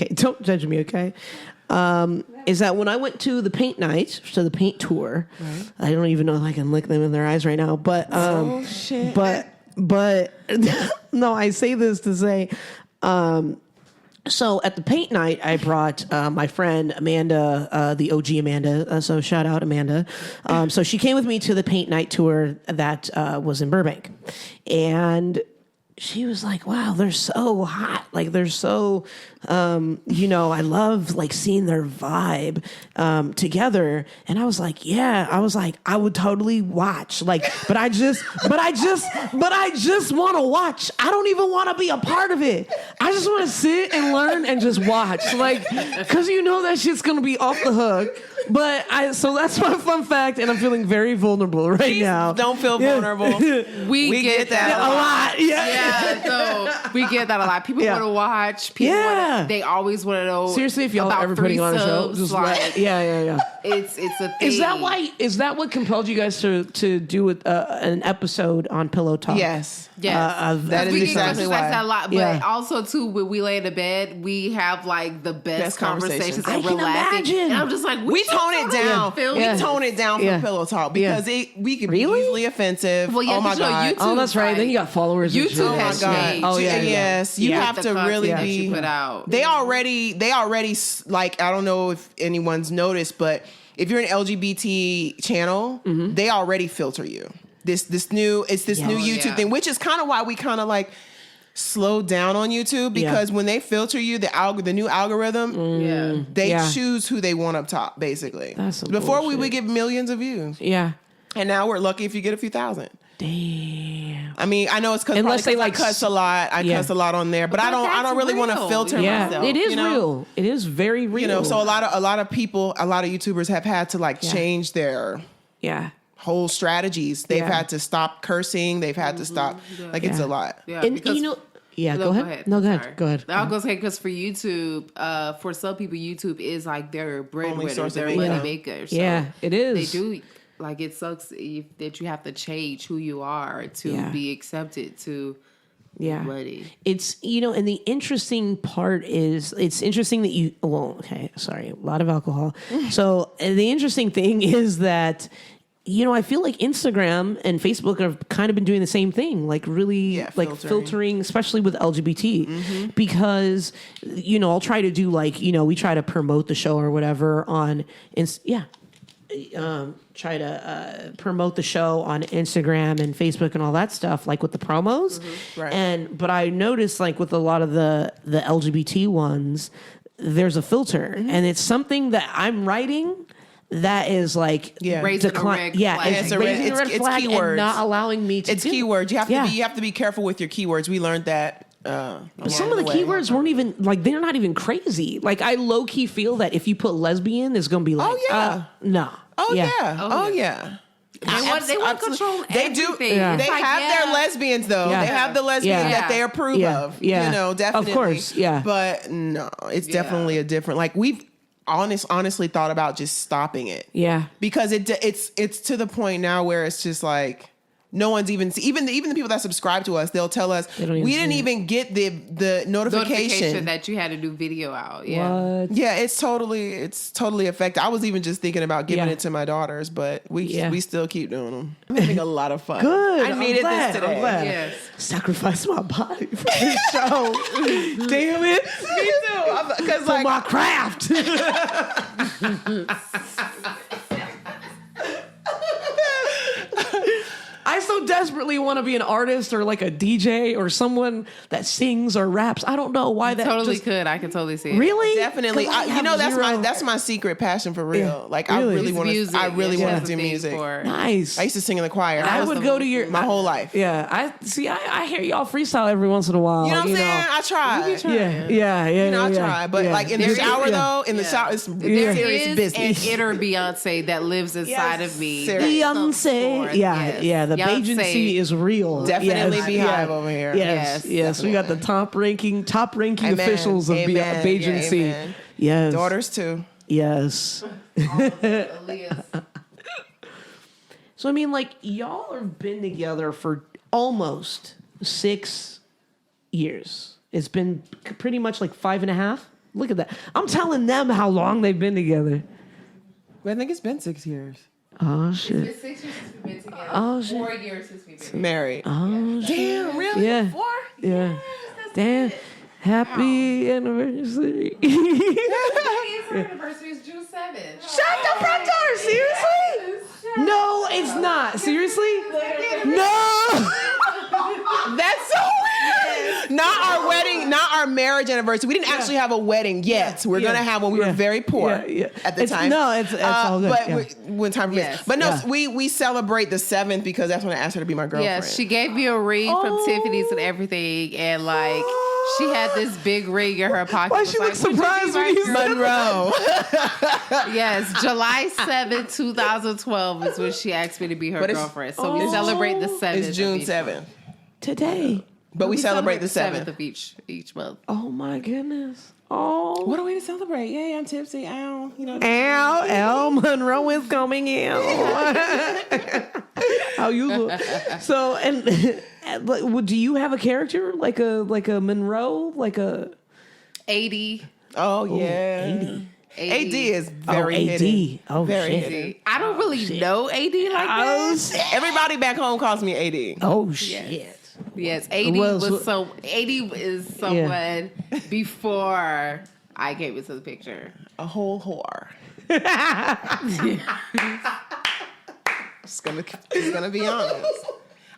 okay, don't judge me, okay? Is that when I went to the paint night, to the paint tour, I don't even know if I can look them in their eyes right now, but shit. but no, I say this to say, so at the paint night, I brought my friend Amanda, the OG Amanda. So shout out Amanda. So she came with me to the paint night tour that was in Burbank, and she was like, wow, they're so hot. Like, they're so, I love like seeing their vibe together. And I was like, yeah, I would totally watch. Like, but I just want to watch. I don't even want to be a part of it. I just want to sit and learn and just watch. Like, cause that shit's going to be off the hook. So that's my fun fact, and I'm feeling very vulnerable right now. Don't feel vulnerable. We get that a lot. Yeah, so we get that a lot. People want to watch. People they always want to know. Seriously, if y'all about ever putting on a show, threesomes, just like, yeah. It's a thing. Is that what compelled you guys to do an episode on Pillowtalk? Yes. Yes. That is we exactly get why. that a lot, but Yeah. also too when we lay in the bed, we have like the best conversations I and can we're laughing. imagine. And I'm just like, We tone it down. Yeah. We tone it down for Pillow Talk because we could be Really? easily offensive. Well, yeah, oh my but you know, god. YouTube, Oh, that's right. Then you got followers. and YouTube shit. Oh my has god. changed. Oh, yeah. Yes, you Yeah. have The to content really that be. you put out. They already like, I don't know if anyone's noticed, but if you're an LGBT channel, they already filter you. This new YouTube thing, which is kind of why we kind of like slowed down on YouTube, because when they filter you, the new algorithm, they choose who they want up top, basically. That's some Before we bullshit. would get millions of views. Yeah. And now we're lucky if you get a few thousand. Damn. I mean, I know it's because Unless they I cuss a lot. I cuss a lot on there, but I don't that's really want to real. filter Yeah, myself. it is you know? real. It is very real. So a lot of people, a lot of YouTubers have had to like change their yeah. whole strategies. They've Yeah. had to stop cursing. They've had to stop. Like, it's a lot. Yeah, And because yeah, No, go ahead. No, go ahead. Sorry. Go ahead. I was gonna say because for YouTube, for some people, YouTube is like their breadwinner, source of their income. money maker. So Yeah, it is. They do like it sucks that you have to change who you are to be accepted to money. It's, and the interesting part is, it's interesting that a lot of alcohol. So the interesting thing is that, I feel like Instagram and Facebook have kind of been doing the same thing, like really like filtering, especially with LGBT, because, I'll try to do like, we try to promote the show or whatever on, try to promote the show on Instagram and Facebook and all that stuff, like with the promos. Right. But I noticed like with a lot of the LGBT ones, there's a filter, and it's something that I'm writing that is like Raising a red flag. It's raising a red flag and keywords. not allowing me to. It's do. keywords. You have to be careful with your keywords. We learned that. But some of the keywords weren't even like, they're not even crazy. Like, I low key feel that if you put lesbian, it's gonna be like, no. Oh yeah. They want to control They do. everything. Yeah. They It's have their lesbians though. Yeah. They have the lesbians that they approve of. Yeah. Definitely. Of course. Yeah. But no, it's definitely a different. Like, we've honestly thought about just stopping it. Yeah. Because it's to the point now where it's just like, no one's even the people that subscribe to us, they'll tell us we didn't even get the notification that you had a new video out. Yeah. What? Yeah, it's totally affected. I was even just thinking about giving it to my daughters, but we still keep doing them. I'm having a lot of fun. Good. I needed this today. I'm glad. Yes. Sacrifice my body for this show. Damn it. Me too. Because For my craft. I so desperately want to be an artist or like a DJ or someone that sings or raps. I don't know why that Totally just, could. I could totally see it. Really? definitely. 'Cause I have That's my secret passion for real. Yeah. Like, Really? I really It's want music. to. I really Yeah. want It's to a do thing music. for- Nice. I used to sing in the choir. I would go to your my whole life. Yeah, I hear y'all freestyle every once in a while. You know what I'm saying? I try. Yeah. I try, but like in the shower though, in the shower, it's There serious is business. an inner Beyonce that lives inside of me. Seriously. that comes Beyonce. forth. Yeah, Yes. The Beyonce. agency is real. Definitely Yes. Beehive over here. Yes. We got the top ranking Amen. officials of Amen. agency. Yeah, amen. Yes. Daughters too. Yes. Aaliyah's So I mean, like, y'all have been together for almost 6 years. It's been pretty much like 5.5, Look at that. I'm telling them how long they've been together. I think it's been 6 years. Oh, It's shit. been 6 years since we've been together. Oh, shit. 4 years since we've been Married. Oh, shit. Damn, really? Yeah. 4? Yeah. Damn. Happy anniversary. His anniversary is June 7th. Shut the front door. Seriously? No, it's not. Seriously? No. That's so weird. Not our wedding, not our marriage anniversary. We didn't actually have a wedding yet. We're gonna have one. We were very poor at the time. No, it's all good. But when time permits. Yes. But no, Yeah. we celebrate the 7th because that's when I asked her to be my girlfriend. Yes, she gave me a ring from Tiffany's and everything, and like she had this big ring in her pocket. Why Was she like, look "Would you be surprised my when you girl?" said Monroe. Yes, July 7th, 2012 is when she asked me to be her But it's- girlfriend. So we celebrate the 7th. It's June of each 7th. month. Today. But we celebrate the 7th. of each month. Oh my goodness. Oh. What a way to celebrate. Yay, I'm tipsy. Ow. You know. Al Monroe is coming in. How you look? So, and do you have a character like a Monroe, like a 80. Oh, yeah. 80? AD is very AD. hidden. Oh, very shit. hidden. I don't really know AD like Oh, that. shit. Everybody back home calls me AD. Oh shit. Yes, AD is someone before I came into the picture. A whole whore. Just gonna be honest.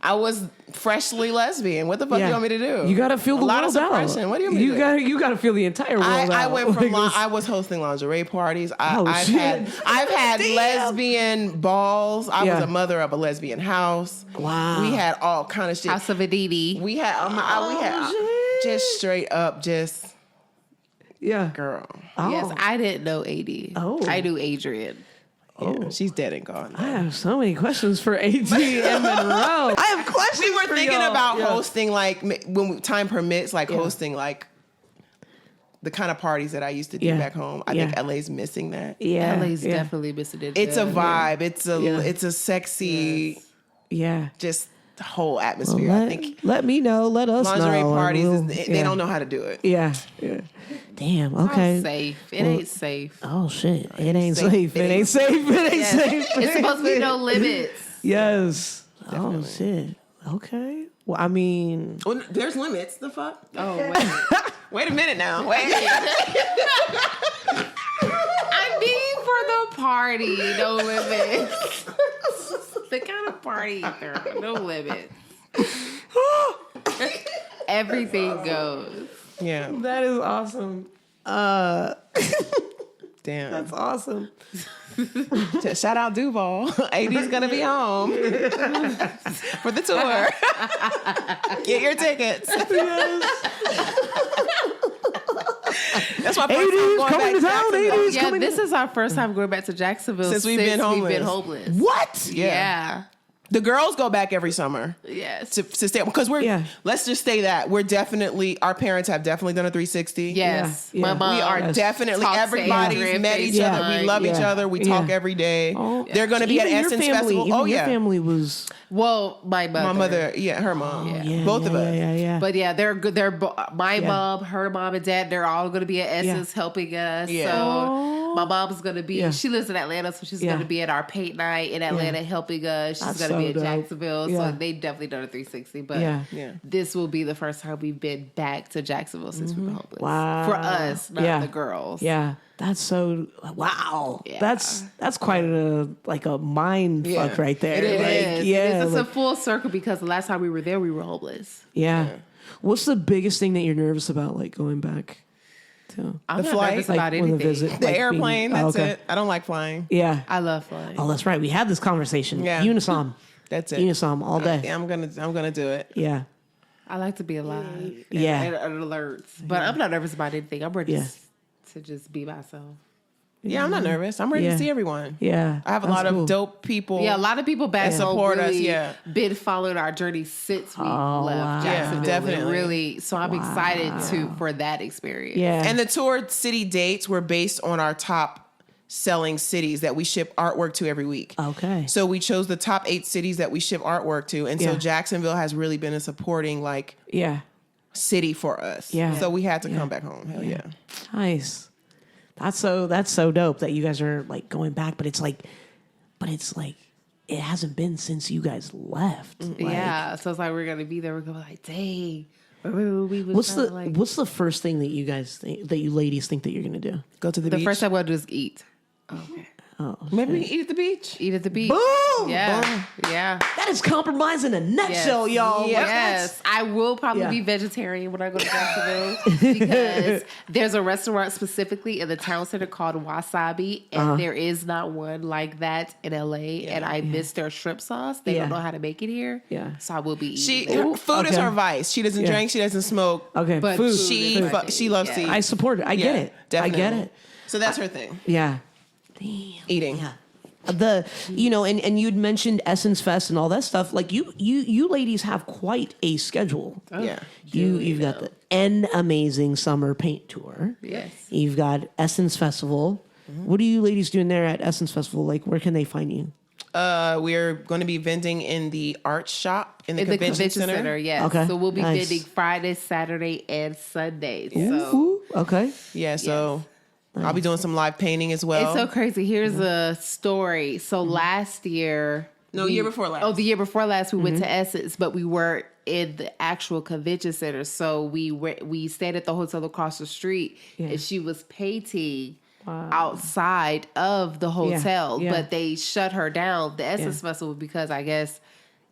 I was freshly lesbian. What the fuck do you want me to do? You gotta feel the a lot world of suppression. out. What do you want me to do? You gotta feel the entire world out. I went from Like, I was hosting lingerie parties. Oh, I've shit. had Damn. lesbian balls. I Yeah. was a mother of a lesbian house. Wow. We had all kind of shit. House of Aditi. We had shit. just straight up just Yeah. girl. Oh. Yes, I didn't know AD. Oh. I knew Adrian. Yeah, she's dead and gone. I have so many questions for AT and Monroe. I have questions. We were for thinking y'all. about Yeah. hosting, like, when time permits, like hosting, like, the kind of parties that I used to do Yeah. back home. I think LA's missing that. Yeah. LA's yeah. definitely missing it. It's a vibe. It's a sexy, Yeah. just whole atmosphere. I think Let me know. Let us lingerie know. parties, We'll- they don't know how to do it. Yeah. Yeah. Damn. It's Okay. not safe. It ain't safe. Oh shit! It ain't safe. safe. It ain't safe. It ain't Yes. safe. It's supposed to be no limits. Yes. Oh shit. Okay. Well, I mean, Well, there's limits. The fuck? Oh, wait. Wait a minute now. Wait. I mean, for the party, no limits. The kind of party, there are no limits. Everything goes. Yeah. that is awesome. Damn. That's awesome. Just shout out Duval. AD's gonna be home for the tour. Get your tickets. That's my first time 80s going coming back to town. Jacksonville. 80s Yeah, coming. this is our first time going back to Jacksonville Since we've been homeless. What? Yeah. The girls go back every summer Yes. to stay because let's just say that we're definitely, our parents have definitely done a 360. Yes. Yeah, My yeah. mom. We are Yes. definitely, Talks to everybody's Adrian, met each FaceTime. other. We love each Yeah. other. We Yeah. talk every day. Oh. They're going to be Even at your Essence family, Festival. even Oh, your yeah. family was. Well, my mother. My mother, her mom. Yeah, Both of us. Yeah. But yeah, they're good. My Yeah. mom, her mom and dad, they're all going to be at Essence helping us. Yeah. So my mom's going to be, Yeah. she lives in Atlanta, so she's Yeah. going to be at our paint night in Atlanta helping us. She's That's going to be so at dope. Jacksonville. Yeah. So they've definitely done a 360. But Yeah. Yeah. this will be the first time we've been back to Jacksonville since we've been homeless. Wow. For us, not Yeah. the girls. Yeah. That's so wow. Yeah. That's quite a mind Yeah. fuck right there. It is. Like, yeah. It is. It's like- a full circle because the last time we were there, we were homeless. yeah. What's the biggest thing that you're nervous about, like going back to? I'm The not flight? nervous Like, about when the anything. visit- The like being- airplane, oh, that's okay. it. I don't like flying. Yeah. I love flying. Oh, that's right. We had this conversation. Yeah. Unisom. That's it. Unisom all day. Yeah, I'm gonna do it. Yeah. I like to be alive. Yeah. And alerts. But I'm not nervous about anything. I'm ready Yeah. to just be myself. Yeah, I'm not nervous. I'm ready Yeah. to see everyone. Yeah. I have a That's lot cool. of dope people. Yeah, a lot of people back That home support us, really yeah. been following our journey since we Oh, left wow. Jacksonville. Yeah, And definitely. really, so I'm excited for that experience. Yeah. And the tour city dates were based on our top selling cities that we ship artwork to every week. Okay. So we chose the top 8 cities that we ship artwork to. And so Yeah. Jacksonville has really been a supporting, like, yeah. city for us. Yeah. So we had to come back home. Hell yeah. Nice. That's so dope that you guys are like going back, but it's like it hasn't been since you guys left. Like, yeah. So it's like we're gonna be there. We're gonna be like, dang. We was What's the first thing that you guys think, that you ladies think that you're gonna do? Go to the the beach. first time we'll do is eat. Okay. Maybe we eat at the beach. Eat at the beach. Boom! Yeah. Boom. Yeah. That is compromise in a nutshell, y'all. Like, Yes, I will probably Yeah. be vegetarian when I go to Jacksonville because there's a restaurant specifically in the town center called Wasabi, and there is not one like that in LA. And I miss their shrimp sauce. They don't know how to make it here. Yeah. So I will be She eating. food is her vice. She doesn't drink. She doesn't smoke. Okay, But food. food She loves to eat. I support it. I get it. Definitely. I get it. So that's her thing. Yeah. Damn. Eating. Yeah. And you'd mentioned Essence Fest and all that stuff. Like you ladies have quite a schedule. Yeah. You've got an amazing summer paint tour. Yes. You've got Essence Festival. What are you ladies doing there at Essence Festival? Like, where can they find you? We're going to be vending in the art shop in the convention center. Yes. Okay. So we'll be Nice. vending Friday, Saturday, and Sunday. So Ooh, okay. Yeah, so I'll be doing some live painting as well. it's so crazy. Here's a story. So last year, year before last. Oh, the year before last, we went to Essence, but we were in the actual convention center. So we stayed at the hotel across the street, and she was painting outside of the hotel, Yeah. but they shut her down. The Essence Festival because I guess.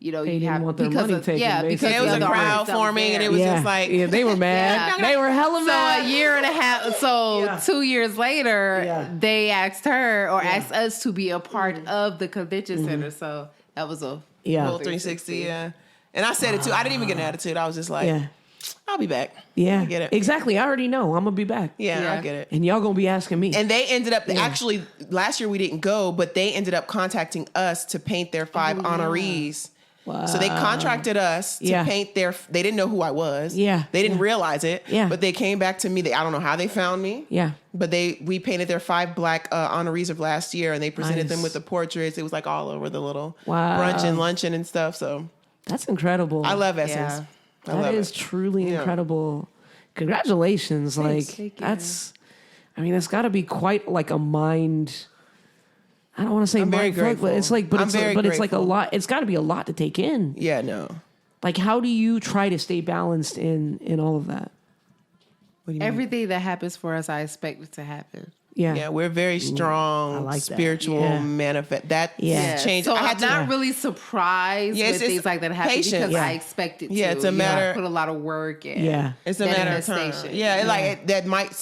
You know, They you didn't have want their because money of, taken, yeah, basically. because it was the a other crowd artists that was forming, and there. it was just like they were mad. Yeah. They were hella So mad. a year and a half. So 2 years later, they asked her or asked us to be a part of the convention center. So that was a whole 360. Yeah, and I said it too. I didn't even get an attitude. I was just like, I'll be back. Yeah. I get it. Exactly. I already know. I'm gonna be back. Yeah, I get it. And y'all gonna be asking me. And they ended up actually last year we didn't go, but they ended up contacting us to paint their 5 honorees. Wow. So they contracted us to paint their. They didn't know who I was. Yeah. they didn't realize it. Yeah. but they came back to me. I don't know how they found me. Yeah. but we painted their 5 black honorees of last year, and they presented them with the portraits. It was like all over the little brunch and luncheon and stuff. So That's incredible. I love Essence. I That love is it. truly incredible. Congratulations. Thank you. That's it's gotta be quite like a mind. I don't want to say I'm very mind fuck, grateful. but it's like, I'm it's very like a grateful. lot. It's got to be a lot to take in. Yeah, no. Like, how do you try to stay balanced in all of that? What do you mean? everything that happens for us. I expect it to happen. Yeah. Yeah, we're very strong, I like that. spiritual Yeah. manifest. That Yeah. changed. So I I'm had to. not really surprised Yes, when it's things like that happen patience. because Yeah. I expect it to. Yeah, it's a You know, matter- I put a lot of work in. Yeah. It's a matter of time. manifestation. Yeah, that might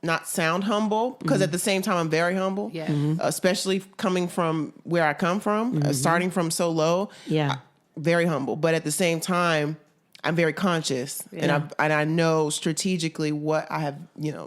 not sound humble because Mm-hmm. at the same time I'm very humble. Yeah. Especially coming from where I come from, starting from so low. Mm-hmm. Yeah. Very humble, but at the same time, I'm very conscious, and I know strategically what I have,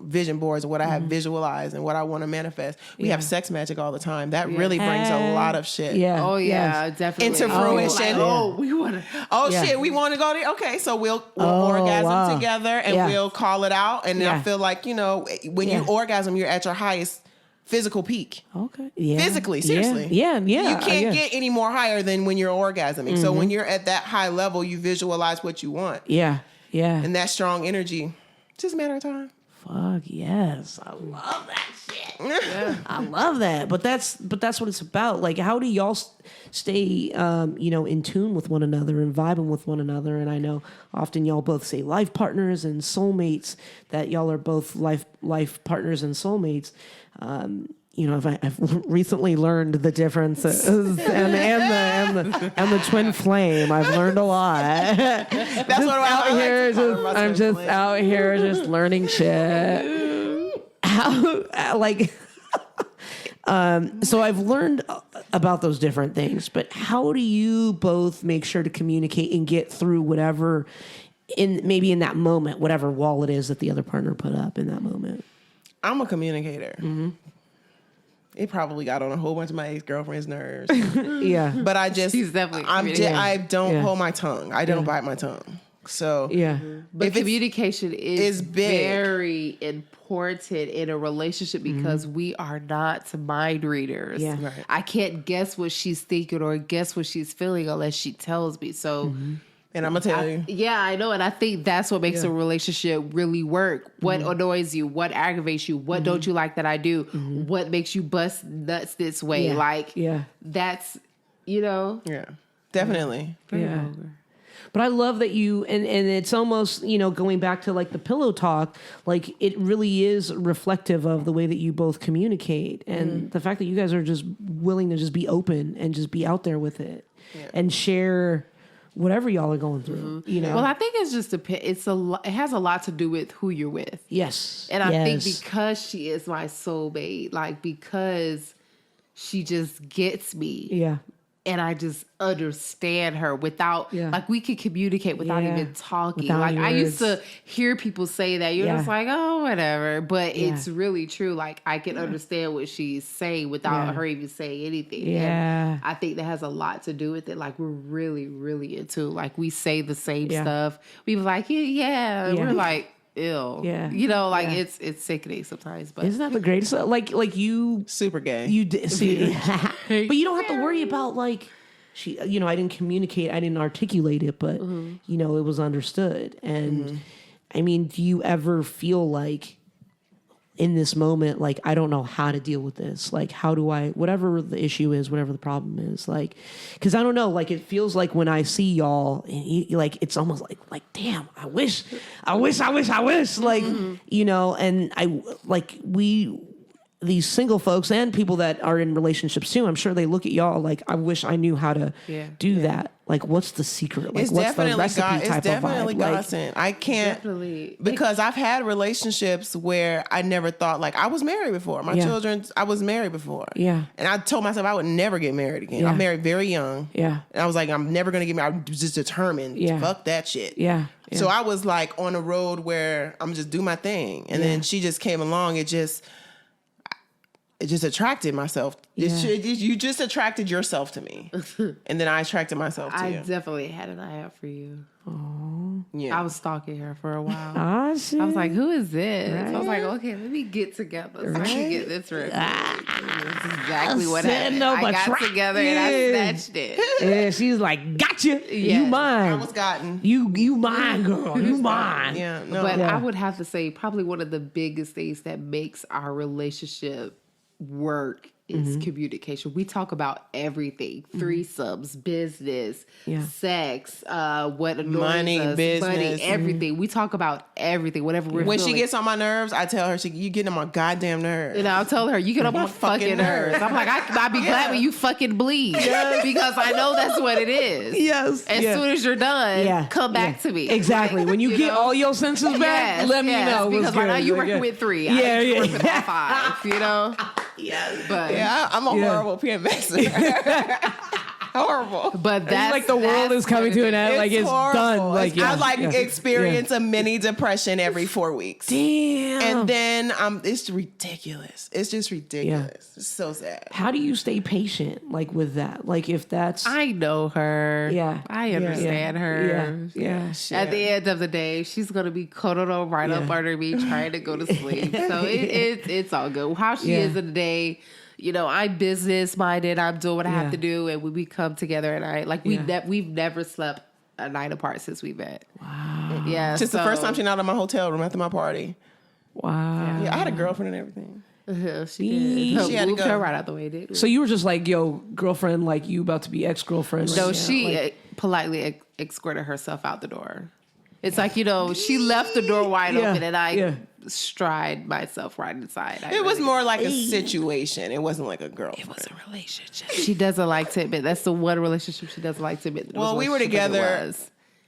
vision boards, what I have visualized, and what I want to manifest. We have sex magic all the time. That really brings a lot of shit. Yeah. Oh yeah, Yes. definitely. Into fruition. We want to. Oh Yeah. shit, we want to go there. Okay, so we'll Oh, orgasm wow. together, and Yeah. we'll call it out. And Yeah. I feel like when you orgasm, you're at your highest physical peak. Okay. Yeah. Physically, seriously. Yeah. Yeah. You can't get any more higher than when you're orgasming. So Mm-hmm. when you're at that high level, you visualize what you want, Yeah. Yeah. and that strong energy. It's just a matter of time. Fuck yes. I love that shit. I love that. But that's what it's about. Like, how do y'all stay in tune with one another and vibing with one another? And I know often y'all both say life partners and soulmates, that y'all are both life partners and soulmates. I've recently learned the differences and the twin flame. I've learned a lot. That's what out I here. like to call I'm just out here just learning shit. So I've learned about those different things, but how do you both make sure to communicate and get through whatever in that moment, whatever wall it is that the other partner put up in that moment? I'm a communicator. Mm-hmm. It probably got on a whole bunch of my ex-girlfriend's nerves. Yeah. But I just, He's definitely a I don't Yeah. hold my tongue. I don't bite my tongue. So Yeah. But if it's- communication is big. very important in a relationship because we are not mind readers. Yeah. Right. I can't guess what she's thinking or guess what she's feeling unless she tells me. So And I'm gonna tell you. Yeah, I know. And I think that's what makes a relationship really work. What annoys you? What aggravates you? What don't you like that I do? What makes you bust nuts this way? That's, Yeah, definitely. Yeah. But I love that you, and it's almost, going back to like the pillow talk, like it really is reflective of the way that you both communicate and the fact that you guys are just willing to just be open and just be out there with it and share whatever y'all are going through, Well, I think it's just it has a lot to do with who you're with. Yes. And I think because she is my soulmate, like because she just gets me. Yeah. And I just understand her without, like, we could communicate without even talking. Without like, I used words. to hear people say that. You're just like, oh, whatever. But it's really true. Like, I can understand what she's saying without her even saying anything. Yeah. And I think that has a lot to do with it. Like, we're really, really into, like, we say the same stuff. We were like, yeah. We're like, ew. Yeah. It's sickening sometimes. But isn't that the greatest? Like you Super gay. You did see, but you don't have to worry about like she. I didn't communicate. I didn't articulate it, but it was understood. And I mean, do you ever feel like in this moment, like I don't know how to deal with this? Like, how do I? Whatever the issue is, whatever the problem is, like, because I don't know. Like, it feels like when I see y'all, like it's almost like damn, I wish, like and I like these single folks and people that are in relationships too, I'm sure they look at y'all like, I wish I knew how to do that. Like, what's the secret? Like, It's what's the definitely recipe type it's definitely of vibe? godsend. I can't because I've had relationships where I never thought, like, I was married before. My children, I was married before. Yeah. And I told myself I would never get married again. Yeah. I married very young. Yeah. And I was like, I'm never gonna get married. I was just determined. Yeah. Fuck that shit. Yeah. Yeah. So I was like on a road where I'm just do my thing. And then she just came along. It just attracted myself. You just attracted yourself to me. And then I attracted myself to you. I definitely had an eye out for you. Yeah. I was stalking her for a while. Ah, shit. I was like, who is this? Right. I was like, okay, let me get together so I can get this right. That's exactly what setting happened. up a I got trap. together and I snatched it. Yeah, she's like, gotcha. Yeah. You mine. I was gotten. You mine, girl. You mine. Yeah. No. But I would have to say probably one of the biggest things that makes our relationship work is communication. We talk about everything: threesomes, business, sex, what annoys Money, us, business. money, everything. We talk about everything. Whatever we're when she feeling. gets on my nerves, I tell her, you getting on my goddamn nerves. And I'll tell her, you get on my fucking nerves. I'm like, I'd be glad when you fucking bleed. Because I know that's what it is. Yes. As soon as you're done, come back to me. Exactly. When you get all your senses back, let me know. Because right now you're working with with 3. Yeah, I yeah. work with all 5, Yes. But Yeah, I'm a horrible PMS. Horrible. But that's like the world is coming to an end. Like it's horrible. done. Like experience a mini depression every 4 weeks. Damn. And then it's ridiculous. It's just ridiculous. It's so sad. How do you stay patient like with that? Like if that's I know her. Yeah. I understand her. Yeah. At the end of the day, she's gonna be cuddled up right up under me, trying to go to sleep. So it's all good. How she is in the day. I'm business minded. I'm doing what I have to do, and we come together at night. Like we've never slept a night apart since we met. Wow. Yeah, Just the first time she not in my hotel room after my party. Wow. Yeah, I had a girlfriend and everything. She did. She had to Moved go. her right out the way. Did we? So you were just like, yo, girlfriend, like you about to be ex-girlfriend. No, right she now. Like, politely escorted herself out the door. It's like, she left the door wide open and I stride myself right inside. It was more like a situation. It wasn't like a girlfriend. It was a relationship. She doesn't like to admit. That's the one relationship she doesn't like to admit. Well, we were together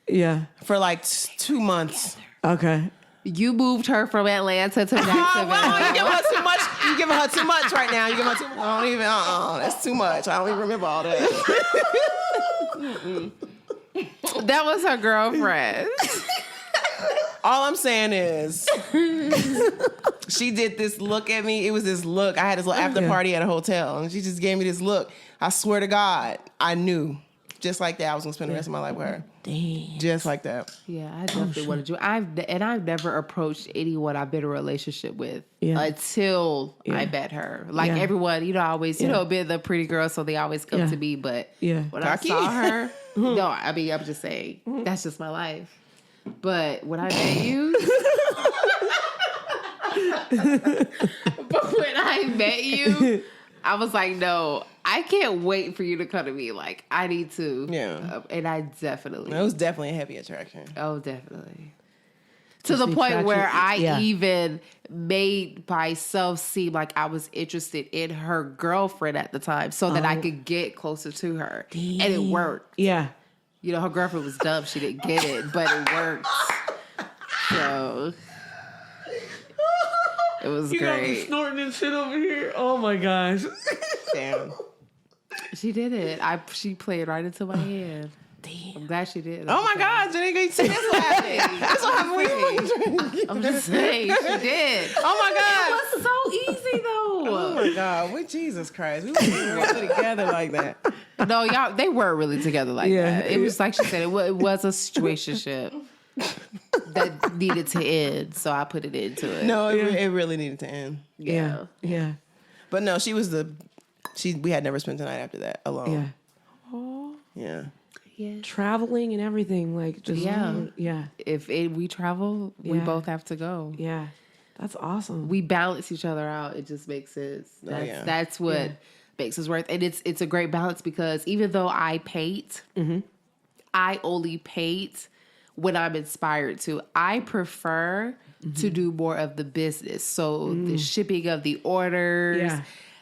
yeah. for like 2 months. Okay. You moved her from Atlanta to Jacksonville. Well, you giving her too much. You giving her too much right now. You giving her too much. I don't even. That's too much. I don't even remember all that. That was her girlfriend. All I'm saying is, she did this look at me. It was this look. I had this little after party at a hotel, and she just gave me this look. I swear to God, I knew. Just like that, I was going to spend the rest of my life with her. Damn. Just like that. Yeah, I definitely wanted to. I've never approached anyone I've been in a relationship with until I met her. Like everyone, I always, been the pretty girl, so they always come to me. But when Cocky. I saw her, No, I mean, I'm just saying, that's just my life. But when I met you, I was like, no, I can't wait for you to come to me. Like, I need to. Yeah. And I definitely. It was definitely a heavy attraction. Oh, definitely. To the point where I even made myself seem like I was interested in her girlfriend at the time so that I could get closer to her. Damn. And it worked. Yeah. You know, her girlfriend was dumb. She didn't get it, but it worked. So it was You got me great. snorting and shit over here. Oh my gosh. Damn. She did it. She played right into my head. Damn. I'm glad she did. Oh my God, Jenny, you see that's what happened. That's what happened. I'm just saying, she did. Oh my God. It was so easy though. Oh my God, with Jesus Christ. We were really together like that. No, y'all, they weren't really together like Yeah. that. It was like she said, it was a situationship that needed to end, so I put it into it. No, it really needed to end. Yeah. Yeah. But no, we had never spent the night after that alone. Yeah. Yeah. Traveling and everything, like just yeah. If we travel, we Yeah. both have to go. Yeah. That's awesome. We balance each other out. It just makes sense. That's what makes us worth. And it's a great balance because even though I paint, I only paint when I'm inspired to. I prefer to do more of the business. So the shipping of the orders,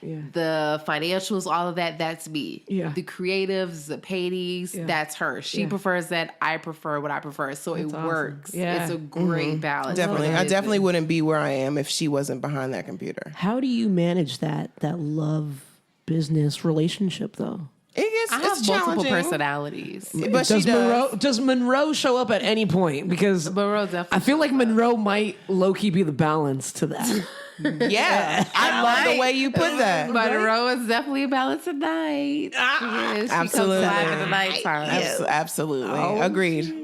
the financials, all of that, that's me. Yeah. The creatives, the paintings, that's her. She prefers that. I prefer what I prefer. So That's it awesome. works. Yeah. It's a great balance. Definitely. I definitely wouldn't be where I am if she wasn't behind that computer. How do you manage that love business relationship though? It's I have multiple challenging. personalities. But she Does Monroe show up at any point? Because Monroe definitely I feel like Monroe might low key be the balance to that. Yeah. I love the way you put that. Monroe is definitely a balance at night. She is. She Absolutely. comes live at the nighttime. Absolutely. Agreed.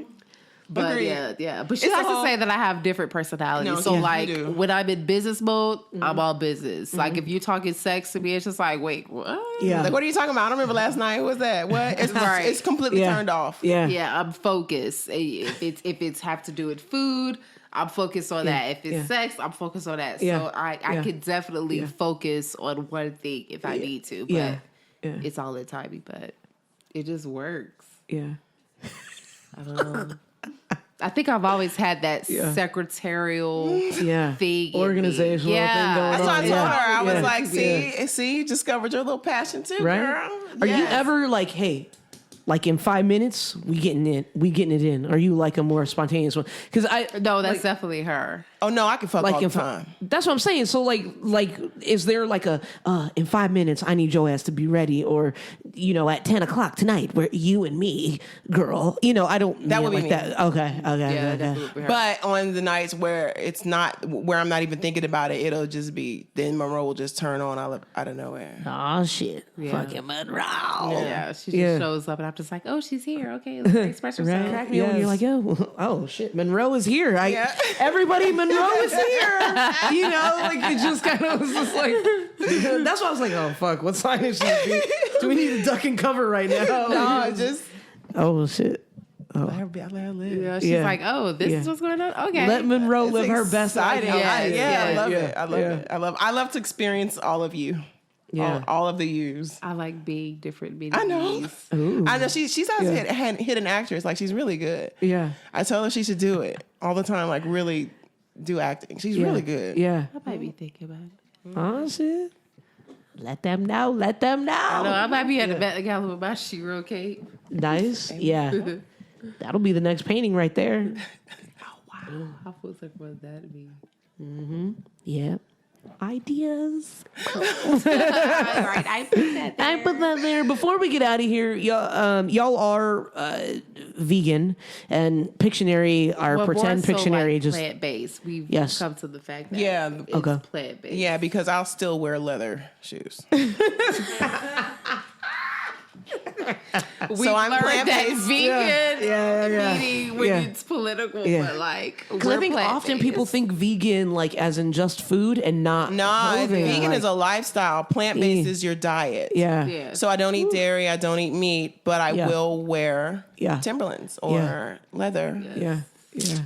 But Agreed. yeah. But she likes to say that I have different personalities. No, so yes, like you do. when I'm in business mode, I'm all business. Like if you're talking sex to me, it's just like, wait, what? Yeah. Like, what are you talking about? I don't remember last night. Who was that? What? It's Right. It's completely turned off. Yeah. Yeah, I'm focused. If it's have to do with food, I'm focused on that. If it's sex, I'm focused on that. Yeah. So I could definitely focus on one thing if I need to. But it's all in timing, but it just works. Yeah. I don't know. I think I've always had that secretarial thing. Organizational thing going That's what I on. told her. I was Yeah. like, see, you discovered your little passion too, Right? girl. Are you Yes. ever like, hey, like in 5 minutes, we getting it in? Are you like a more spontaneous one? Because No, that's definitely her. Oh no, I can fuck like all the in time. That's what I'm saying. So like, is there like a in 5 minutes I need your ass to be ready, or at 10 o'clock tonight where you and me, girl. I don't. That would be like me. that. Okay. Yeah, Okay. definitely her. But on the nights where it's not, where I'm not even thinking about it, it'll just be, then Monroe will just turn on out of nowhere. Oh shit! Yeah. Fucking Monroe. Yeah, she just shows up and I'm just like, oh, she's here. Okay, let's express herself. Right? Crack me when you're like, oh shit, Monroe is here. Everybody, Monroe is here. Like it just kind of was just like. That's why I was like, oh fuck, what sign is she? Do we need to duck and cover right now? No, just Oh shit. let her live. Yeah, she's like, oh, this is what's going on. Okay, Let Monroe live her best life. Exciting. I love it. I love Yeah. it. I love to experience all of you. Yeah. All of the yous. I like being different. I know. Ooh. I know she's a hidden actress. Like she's really good. Yeah. I told her she should do it all the time. Like really do acting. She's really good. Yeah. I might be thinking about it. Oh shit. Let them know. Let them know. I know I might be at the Met Gala with my Shiro cape. Nice. Yeah. That'll be the next painting right there. How full circle was that to be? Yeah. Ideas. All right, I put that there. I put that there. Before we get out of here, y'all are vegan, and Pictionary, our Well, pretend more so Pictionary, like just plant-based. We've Yes. come to the fact that it's Okay. plant-based. Yeah, because I'll still wear leather shoes. We I'm learned that plant-based. vegan meaning when Yeah. it's political, Yeah. but like Because I think often people think vegan like as in just food and not Nah, clothing. vegan like, is a lifestyle. Plant-based is your diet. yeah. Yeah. So I don't eat dairy, I don't eat meat, but I Yeah. will wear Yeah. Timberlands or leather. Yeah. Yeah.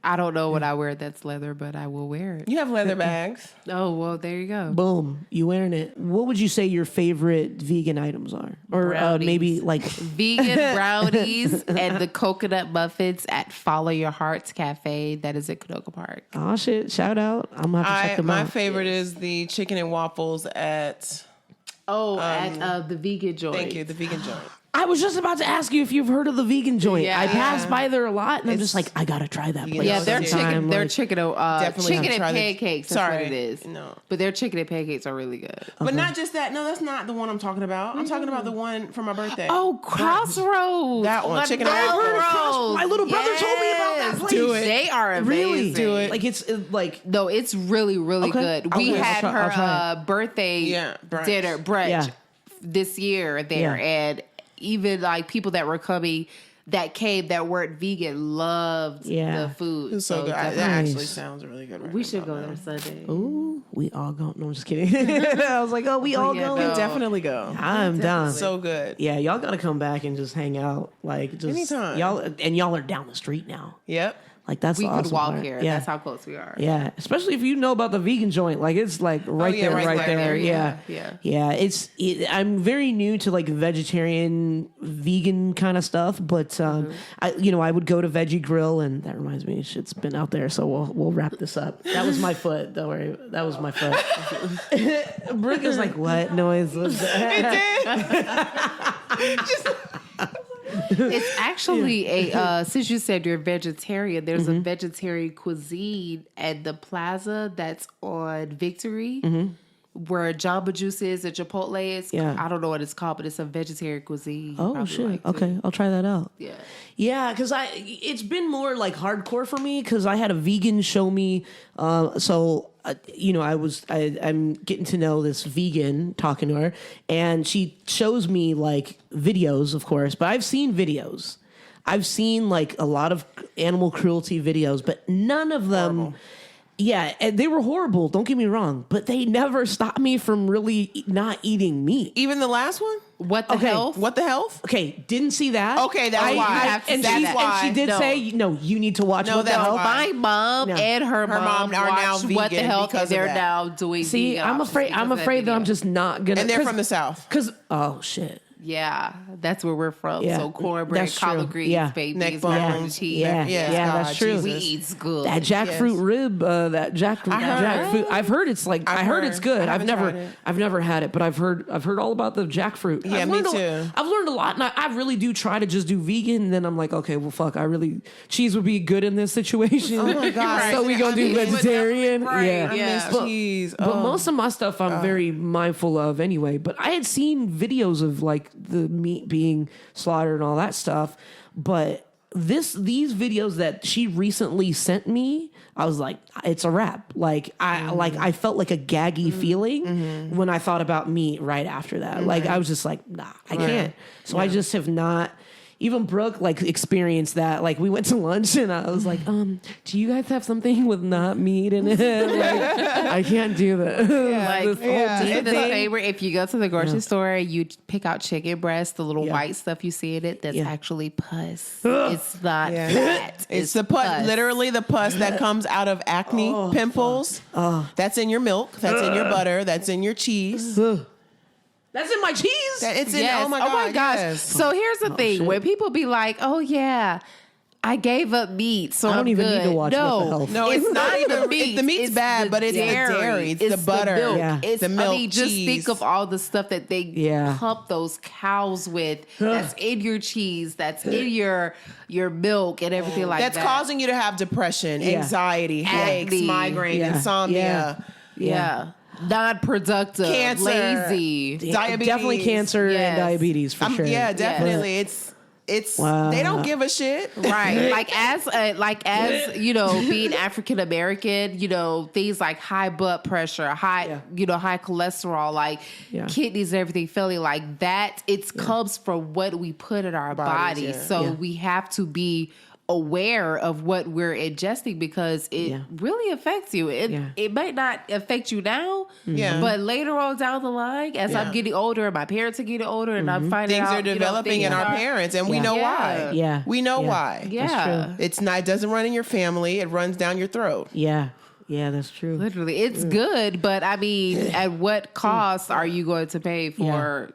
I don't know what I wear that's leather, but I will wear it. You have leather bags. Oh well, there you go. Boom. You wearing it. What would you say your favorite vegan items are? Or Brownies. maybe like Vegan brownies and the coconut muffins at Follow Your Heart's Cafe. That is at Canoga Park. oh shit, shout out. I'm gonna have to check them My out. favorite is the chicken and waffles at At the vegan joint. thank you, the vegan joint. I was just about to ask you if you've heard of the vegan joint. Yeah. I pass by there a lot and I'm It's- just like, I gotta try that place. Yeah, their sometime. chicken, their Like, chicken, Definitely chicken have to and try the- pancakes. That's Sorry, what it is. no. But their chicken and pancakes are really good. But not just that. No, that's not the one I'm talking about. I'm talking about the one for my birthday. Oh, Crossroads. That one, chicken and I've heard of waffles. Crossroads. My little brother told me about that Yes. place. Do it. They are amazing. Really? Do it. Like it's like No, it's really, really Okay. good. We Okay, I'll had try- I'll try her birthday brunch. dinner brunch Yeah. this year there, Yeah. and even like people that were coming that came that weren't vegan loved Yeah. the food. It's so good. That definitely- actually Nice. sounds really good. Right we now. should go there Sunday. ooh, we all go. No, I'm just kidding. I was like, oh, we all yeah, go. no. Definitely go. I'm down. So good. Yeah, y'all gotta come back and just hang out. Like just Anytime. y'all are down the street now. Yep. Like that's We the could awesome walk part. here. Yeah. That's how close we are. Yeah, especially if you know about the vegan joint, like it's like right yeah, there, right right there. there. Yeah, Yeah. I'm very new to like vegetarian, vegan kind of stuff, but I would go to Veggie Grill, and that reminds me, shit's been out there, so we'll wrap this up. That was my foot. Don't worry, that was my foot. Brooke is like, what noise was that? It's actually a since you said you're vegetarian, there's a vegetarian cuisine at the plaza that's on Victory. Where Jamba Juice is and Chipotle is. Yeah. I don't know what it's called, but it's a vegetarian cuisine. Oh Probably shit! like to- Okay, I'll try that out. Yeah. Yeah, because it's been more like hardcore for me because I had a vegan show me. I'm getting to know this vegan, talking to her, and she shows me like videos, of course. But I've seen videos. I've seen like a lot of animal cruelty videos, but none of them. Horrible. Yeah, and they were horrible. Don't get me wrong, but they never stopped me from really not eating meat. Even the last one? What the Okay, hell? What the health? Okay, didn't see that. Okay, that's why. You have to and see she, that. and she did No. say, no, you need to watch No, What the that's Hell. why. My mom No. and her mom mom are now watched What the vegan Hell, because and of they're that. now doing See, vegan I'm options afraid. because I'm of that afraid that I'm video. just not gonna. And they're from the South. Because shit. Yeah, that's where we're from. Yeah, So cornbread, that's true. collard greens, Yeah. baby, Neck macaroni bones. cheese. Yeah, Yes, yeah, God, that's true. We Jesus. eat good. That jackfruit rib, that jackfruit. I've heard it's like. I heard it's good. I haven't tried it. I've never had it, but I've heard all about the jackfruit. Yeah, I've me learned too. I've learned a lot, and I really do try to just do vegan. And then I'm like, okay, well, fuck. Cheese would be good in this situation. Oh my God. So we gonna do I mean, vegetarian. right, Yeah, I yeah. miss cheese. But Oh. most of my stuff I'm very mindful of anyway. But I had seen videos of like the meat being slaughtered and all that stuff. But these videos that she recently sent me, I was like, it's a wrap. Like I felt like a gaggy feeling when I thought about meat right after that. Like I was just like, nah, I can't. So I just have not. Even Brooke like experienced that. Like we went to lunch and I was like, do you guys have something with not meat in it? Like, I can't do that. Like, This whole yeah. meat even the thing. favorite, if you go to the grocery store, you pick out chicken breast, the little Yeah. white stuff you see in it, that's Yeah. actually pus. It's not Yeah. fat. It's the pus, literally the pus that comes out of acne, pimples. That's in your milk. That's in your butter. That's in your cheese. That's in my cheese. It's in. Yes. Oh my God. gosh. Yes. So here's the thing: shit. when people be like, "Oh yeah, I gave up meat, so I don't I'm even good." need to watch no, What the Health. No, it's not even the meat. The meat's It's bad, the but it's the dairy. It's the butter. milk. Yeah. It's the milk, I mean, just cheese. think of all the stuff that they Yeah. pump those cows with. That's in your cheese. That's in your milk and everything like That's that. causing you to have depression, Yeah. anxiety, headaches, Acne. migraine, Yeah. insomnia, yeah. Non-productive, cancer, lazy. diabetes. Definitely cancer Yes. and diabetes for sure. Yeah, definitely. It's they don't give a shit. Right. As you know, being African American, you know, things like high blood pressure, high cholesterol, like kidneys and everything failing like that, it comes from what we put in our bodies. So we have to be aware of what we're ingesting because it really affects you. It might not affect you now, but later on down the line, as I'm getting older and my parents are getting older and I'm finding things out are developing in our parents and we know why. Yeah. We know why. Yeah. It's not, it doesn't run in your family, it runs down your throat. Yeah. Yeah, that's true. Literally. It's good, but I mean, at what cost are you going to pay for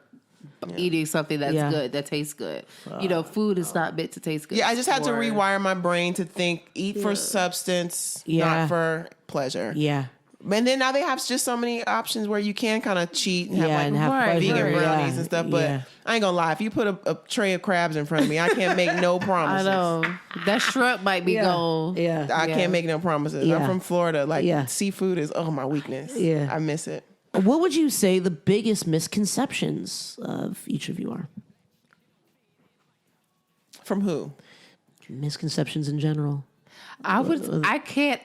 eating something that's good, that tastes good? You know, food is not meant to taste good. Yeah, I just had to rewire my brain to think, eat for substance, not for pleasure. Yeah. And then now they have just so many options where you can kind of cheat and have pleasure. vegan brownies and stuff. But I ain't gonna lie, if you put a tray of crabs in front of me, I can't make no promises. I know. That shrimp might be gone. Yeah. I can't make no promises. Yeah. I'm from Florida. Like seafood is my weakness. Yeah. I miss it. What would you say the biggest misconceptions of each of you are? From who? Misconceptions in general. I can't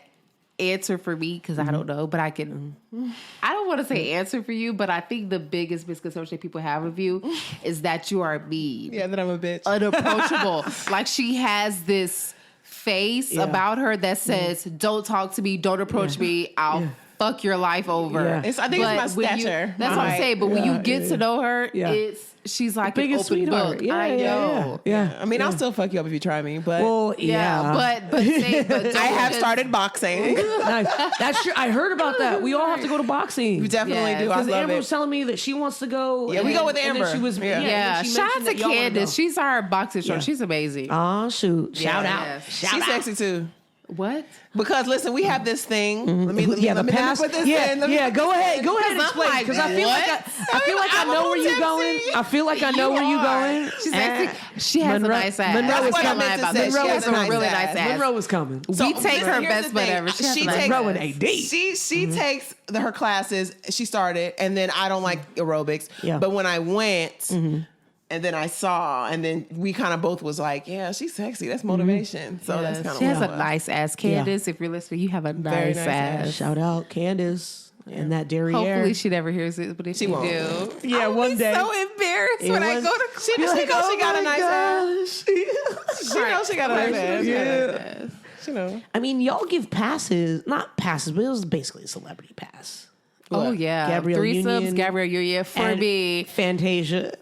answer for me because I don't know, but I can. I don't want to say answer for you, but I think the biggest misconception people have of you is that you are mean. Yeah, that I'm a bitch. Unapproachable. Like she has this face about her that says, "Don't talk to me, don't approach me. I'll fuck your life over." Yeah. I think it's my stature. That's what I'm saying. But when you get to know her, she's like an open sweetheart. book. Yeah, I know. Yeah. I mean, I'll still fuck you up if you try me, but Well, But I have started boxing. Nice. That's true. I heard about that. We all have to go to boxing. We definitely do. I Because love Amber it. was telling me that she wants to go. Yeah, we go with and then Amber. she was, Yeah. and then she Shout out mentioned to that y'all wanna Candace. go. She's our boxing show. Yeah. She's amazing. Oh, shoot. Shout out. Yes. She's sexy too. What? Because listen, we have this thing. Let me put this Go ahead. Go ahead and explain because I feel like I know where you're going. I feel like I know where you're going. She's actually, she has Monroe- a nice ass. Monroe That's was what I'm coming. lying about. Monroe She was has a nice really ass. nice ass. Monroe was coming. We take her best butt ever. She has a nice Monroe ass. and AD. She takes her classes. She started, and then I don't like aerobics. Yeah. But when I went, and then I saw, and then we kind of both was like, yeah, she's sexy. That's motivation. So that's kind of She has a nice ass. Candace, if you're listening, you have a nice nice ass. Shout out Candace and that derriere. Hopefully she never hears it, but if She you won't. do, Yeah, I'll one be day. so embarrassed It when I was- go to She knows she got a nice ass. She knows she got a nice ass. Yeah. She know. I mean, y'all give passes, not passes, but it was basically a celebrity pass. Oh yeah, Gabrielle threesomes, Union Gabrielle Union for and me. Fantasia.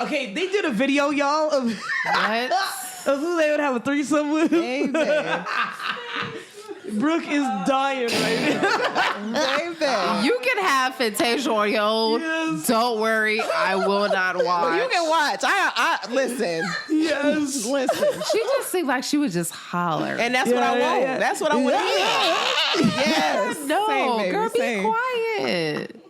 Okay, they did a video, y'all, of What? who they would have a threesome with. Baby. Brooke is dying right now. Baby. You can have Fantasia on your own. Yes. Don't worry, I will not watch. Well, you can watch. I listen. Yes. Listen. She just seemed like she would just holler. And that's what I want. yeah. That's what I want. Yes. no, Same, baby, girl, same. be quiet.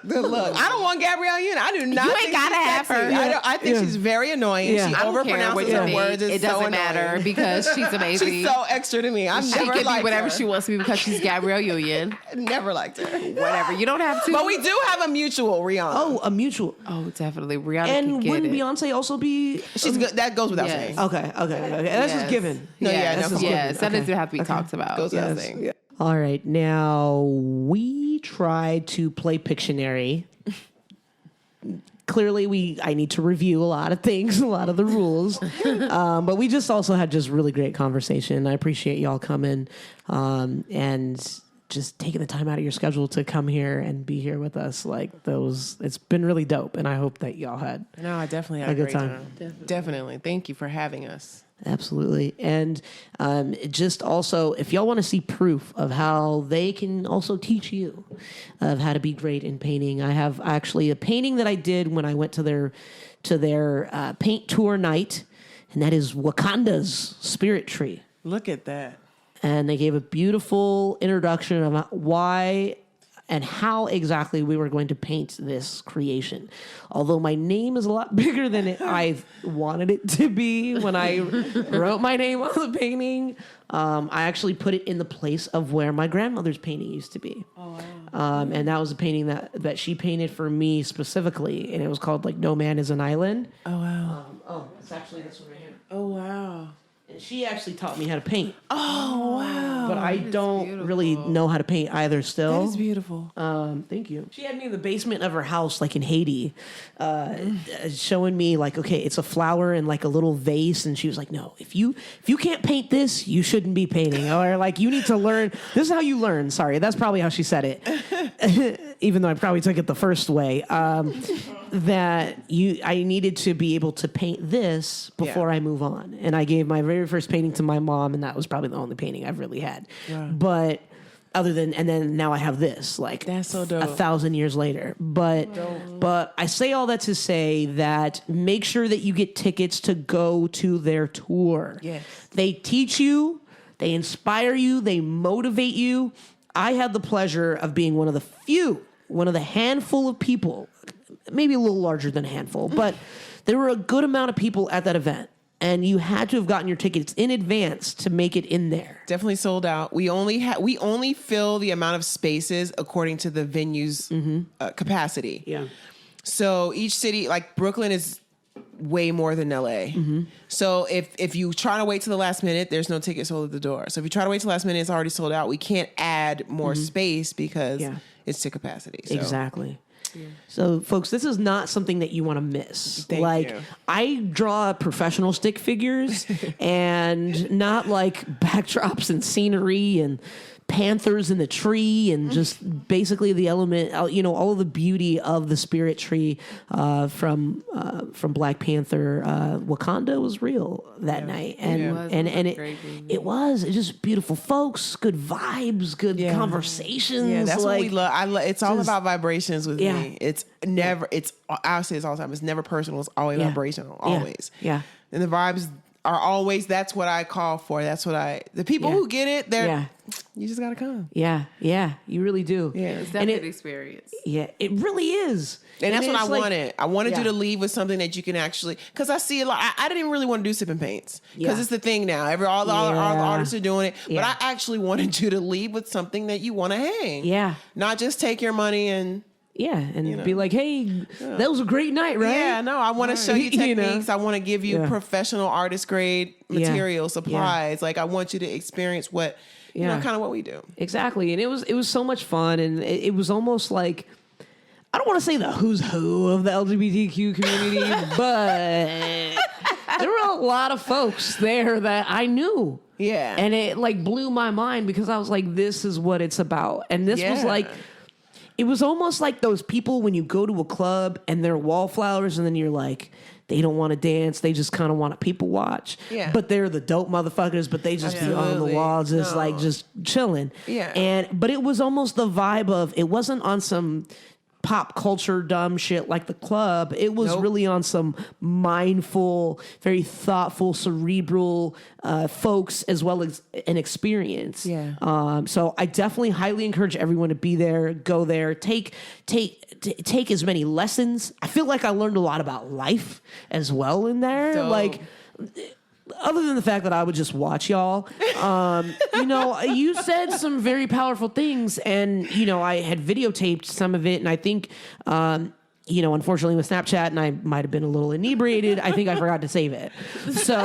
Good luck. I don't want Gabrielle Union. I do not. You ain't think gotta she's have sexy. her. I think she's very annoying. Yeah. She I don't care what overpronounces you her think. words. It's It doesn't so matter annoying. because she's amazing. She's so extra to me. I've she never can be liked whatever her. she wants to be because she's Gabrielle Union. Never liked her. Whatever. You don't have to. But we do have a mutual, Rihanna. Oh, a mutual. Oh, definitely. Rihanna can And get wouldn't it. Beyonce also be? She's good. That goes without Yes. saying. Okay. That's just Yes. given. No, yeah, yes, no, come on. yes. That Okay. doesn't have to be talked about. Goes without saying. Yeah. All right. Now we tried to play Pictionary. Clearly, I need to review a lot of things, a lot of the rules, but we just also had just really great conversation. I appreciate y'all coming and just taking the time out of your schedule to come here and be here with us. It's been really dope, and I hope that y'all had No, I definitely had A a good great time. time. Definitely. Thank you for having us. Absolutely. And just also, if y'all want to see proof of how they can also teach you of how to be great in painting, I have actually a painting that I did when I went to their paint tour night, and that is Wakanda's spirit tree. Look at that. And they gave a beautiful introduction of why and how exactly we were going to paint this creation. Although my name is a lot bigger than I wanted it to be when I wrote my name on the painting, I actually put it in the place of where my grandmother's painting used to be. Oh, wow. And that was a painting that she painted for me specifically, and it was called No Man is an Island. Oh, wow. It's actually this one right here. Oh, wow. And she actually taught me how to paint. Oh, wow. But I don't really know how to paint either still. That is beautiful. Thank you. She had me in the basement of her house, like in Haiti, showing me like, okay, it's a flower in like a little vase. And she was like, no, if you can't paint this, you shouldn't be painting. Or like, you need to learn. This is how you learn. Sorry, that's probably how she said it. Even though I probably took it the first way. That I needed to be able to paint this before I move on. And I gave my very first painting to my mom, and that was probably the only painting I've really had. Yeah. But and then now I have this, like that's so dope. 1,000 years later. But I say all that to say that make sure that you get tickets to go to their tour. Yes. They teach you, they inspire you, they motivate you. I had the pleasure of being one of the handful of people, maybe a little larger than a handful, but there were a good amount of people at that event. And you had to have gotten your tickets in advance to make it in there. Definitely sold out. We only fill the amount of spaces according to the venue's capacity. Yeah. So each city, like Brooklyn, is way more than LA. Mm-hmm. So if you try to wait till the last minute, there's no ticket sold at the door. So if you try to wait till the last minute, it's already sold out. We can't add more space because it's to capacity. So. Exactly. Yeah. So, folks, this is not something that you want to miss. Thank you. I draw professional stick figures and not like backdrops and scenery and panthers in the tree and just basically the element, all of the beauty of the spirit tree from Black Panther. Wakanda was real that night, and it was just beautiful folks, good vibes, good conversations. Yeah, that's what we love. It's all about vibrations with me. It's never. I say this all the time. It's never personal. It's always vibrational. Always. Yeah. And the vibes are always. That's what I call for. That's what the people who get it. They're. You just gotta come. Yeah, you really do. Yeah, it's definitely an experience. Yeah, it really is. And that's what I wanted. I wanted you to leave with something that you can actually, because I see a lot. I didn't really want to do sip and paints because it's the thing now. All the artists are doing it, but I actually wanted you to leave with something that you want to hang. Yeah, not just take your money and. Yeah, and be like, hey, that was a great night, right? Yeah, no, I want to show you techniques. I want to give you professional artist grade material, supplies. Like, I want you to experience what, kind of what we do. Exactly. And it was so much fun. And it was almost like, I don't want to say the who's who of the LGBTQ community, but there were a lot of folks there that I knew. Yeah. And it like blew my mind because I was like, this is what it's about. And this was like, it was almost like those people when you go to a club and they're wallflowers and then you're like, they don't want to dance. They just kind of want to people watch. Yeah. But they're the dope motherfuckers, but they just be on the walls, just like just chilling. Yeah. But it was almost the vibe of, it wasn't on some pop culture dumb shit like the club. It was really on some mindful, very thoughtful, cerebral folks as well as an experience. Yeah. So I definitely highly encourage everyone to be there, go there, take as many lessons. I feel like I learned a lot about life as well in there. Dope. Like, other than the fact that I would just watch y'all, you said some very powerful things, and I had videotaped some of it, and I think unfortunately with Snapchat, and I might have been a little inebriated, I think I forgot to save it. So,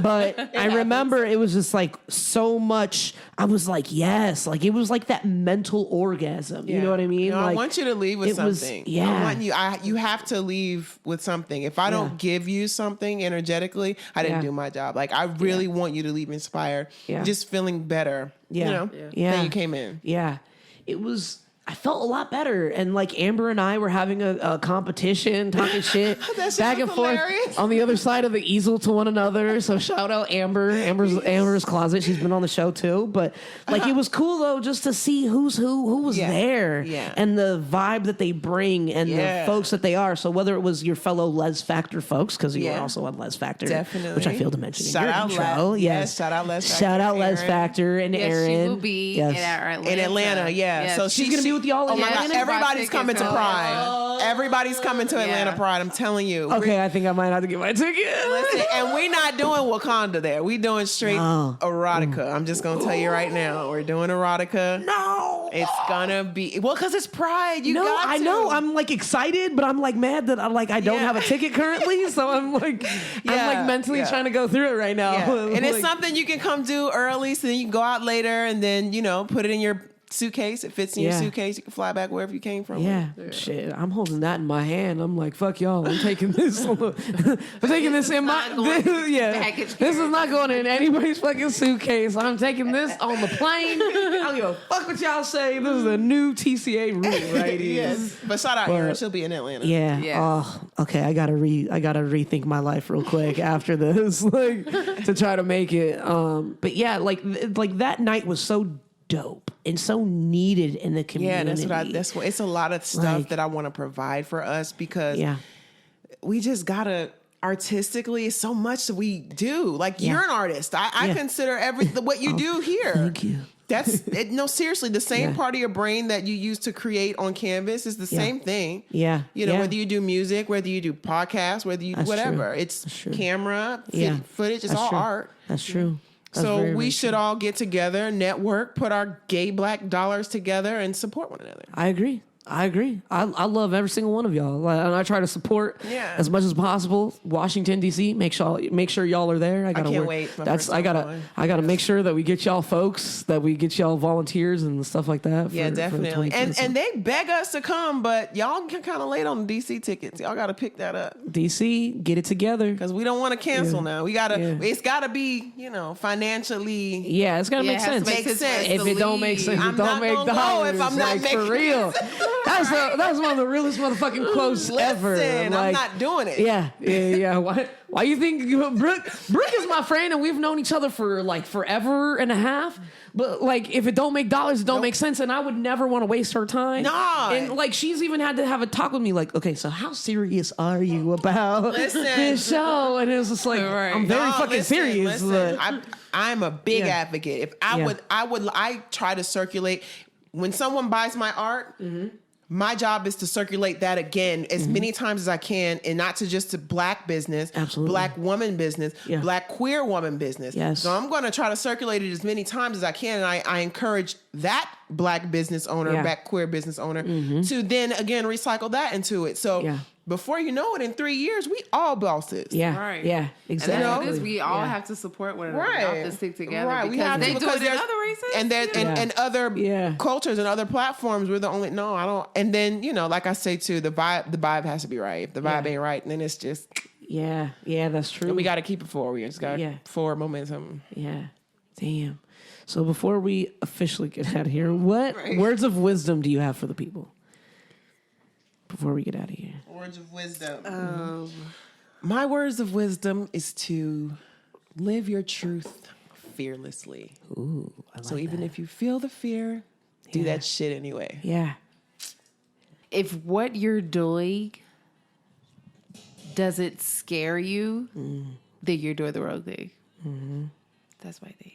but I remember it was just like so much. I was like, yes, like it was like that mental orgasm. You know what I mean? I want you to leave with something. I want you have to leave with something. If I don't give you something energetically, I didn't do my job. Like I really want you to leave inspired, just feeling better. Than you came in. Yeah, it was. I felt a lot better. And like Amber and I were having a competition, talking shit back and forth on the other side of the easel to one another. So shout out Amber. Amber's Closet. She's been on the show too. But like it was cool though just to see who was there and the vibe that they bring and the folks that they are. So whether it was your fellow Les Factor folks, because you were also on Les Factor, definitely, which I failed to mention shout in your out intro. Yes, shout out Les Factor. Shout out Les Factor and Aaron. She will be in Atlanta. Yes. So she's gonna be with y'all. Oh my God! Everybody's coming to Pride. Everybody's coming to Atlanta Pride. I'm telling you. Okay, I think I might have to get my ticket. Listen, and we're not doing Wakanda there. We doing straight erotica. I'm just gonna tell you right now. We're doing erotica. No. It's gonna be because it's Pride. You No, got to. I know. I'm like excited, but I'm like mad that I don't have a ticket currently. So I'm like mentally trying to go through it right now. Yeah. And it's Like, something you can come do early, so then you can go out later and then put it in your suitcase. It fits in your suitcase. You can fly back wherever you came from. yeah, shit. I'm holding that in my hand. I'm like, fuck y'all. I'm taking this. I'm taking this in my. This is not going in anybody's fucking suitcase. I'm taking this on the plane. I don't give a fuck what y'all say. This is a new TCA route right here. Yes. But shout out Erin. She'll be in Atlanta. Yeah. Yeah. Oh, okay. I gotta rethink my life real quick after this, like to try to make it. But yeah, like that night was so dope and so needed in the community. Yeah, that's what it's a lot of stuff that I want to provide for us because we just gotta artistically so much that we do. Like you're an artist. I consider what you do here. Thank you. That's no, seriously, the same part of your brain that you use to create on canvas is the same thing. Yeah. Whether you do music, whether you do podcasts, whether you do whatever. True. It's camera, footage, it's That's all true. art. That's true. That's So very, we very should true. all get together, network, put our gay black dollars together and support one another. I agree. I love every single one of y'all, and I try to support as much as possible. Washington D.C. Make sure y'all are there. I can't wait. I gotta make sure that we get y'all folks, that we get y'all volunteers and stuff like that. Yeah, for the definitely. 25th. And they beg us to come, but y'all kind of late on the DC tickets. Y'all got to pick that up D.C. get it together because we don't want to cancel now. We gotta. It's got to be financially. Yeah, it's gotta make sense. Make sense. If it don't make sense, I'm it don't not make gonna go dollars. if I'm not like, making for real. That's one of the realest motherfucking quotes ever. Listen, Like, I'm not doing it. Yeah. Why you think Brooke is my friend and we've known each other for like forever and a half? But like, if it don't make dollars, it don't make sense, and I would never want to waste her time. No. And like, she's even had to have a talk with me, like, okay, so how serious are you about this show? And it was just like, I'm very fucking serious. Listen. I'm a big advocate. If I try to circulate when someone buys my art. Mm-hmm. My job is to circulate that again as many times as I can, and not to just to black business, black woman business, black queer woman business. Yes. So I'm going to try to circulate it as many times as I can, and I encourage that black business owner, black queer business owner, to then again recycle that into it. So before you know it, in 3 years, we all bosses. Yeah, Right. yeah, exactly. And that's what it is. We all have to support one another. We have to stick together because they do it in other races. And and other cultures and other platforms. We're the only, I don't. And then, like I say too, the vibe has to be right. If the vibe ain't right, then it's just. Yeah, that's true. We got to keep it forward. We just got forward momentum. Yeah. Damn. So before we officially get out of here, what words of wisdom do you have for the people? Before we get out of here. Words of wisdom. My words of wisdom is to live your truth fearlessly. Ooh, I like so even that. if you feel the fear, do that shit anyway. Yeah. If what you're doing doesn't scare you, then you're doing the wrong thing. Mm-hmm. That's my thing.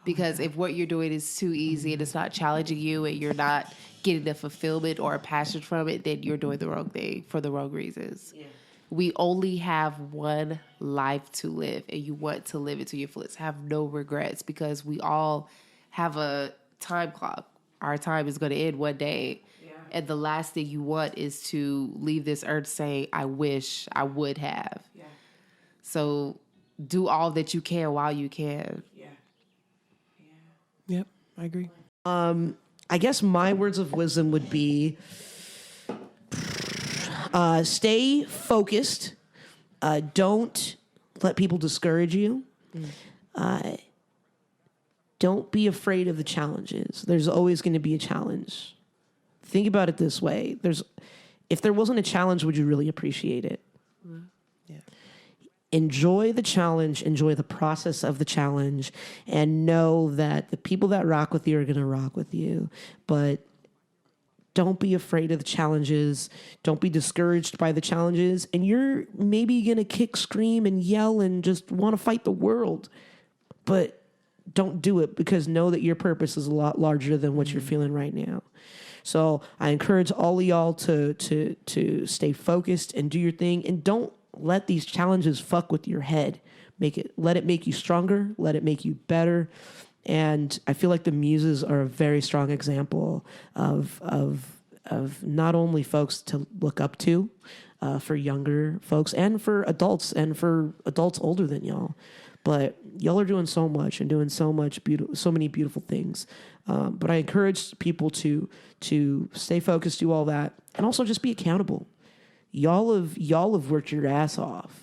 Because if what you're doing is too easy and it's not challenging you and you're not getting the fulfillment or a passion from it, then you're doing the wrong thing for the wrong reasons. Yeah. We only have one life to live, and you want to live it to your fullest. Have no regrets, because we all have a time clock. Our time is going to end one day. Yeah. And the last thing you want is to leave this earth saying, I wish I would have. Yeah. So do all that you can while you can. Yeah. Yep, I agree. I guess my words of wisdom would be stay focused. Don't let people discourage you. Don't be afraid of the challenges. There's always going to be a challenge. Think about it this way. If there wasn't a challenge, would you really appreciate it? Yeah. Enjoy the challenge, enjoy the process of the challenge, and know that the people that rock with you are going to rock with you. But don't be afraid of the challenges. Don't be discouraged by the challenges. And you're maybe going to kick, scream, and yell and just want to fight the world. But don't do it, because know that your purpose is a lot larger than what you're feeling right now. So I encourage all of y'all to stay focused and do your thing, and don't let these challenges fuck with your head. Let it make you stronger. Let it make you better. And I feel like the Muses are a very strong example of not only folks to look up to for younger folks and for adults older than y'all. But y'all are doing so much and doing so many beautiful things. But I encourage people to stay focused, do all that, and also just be accountable. Y'all have worked your ass off.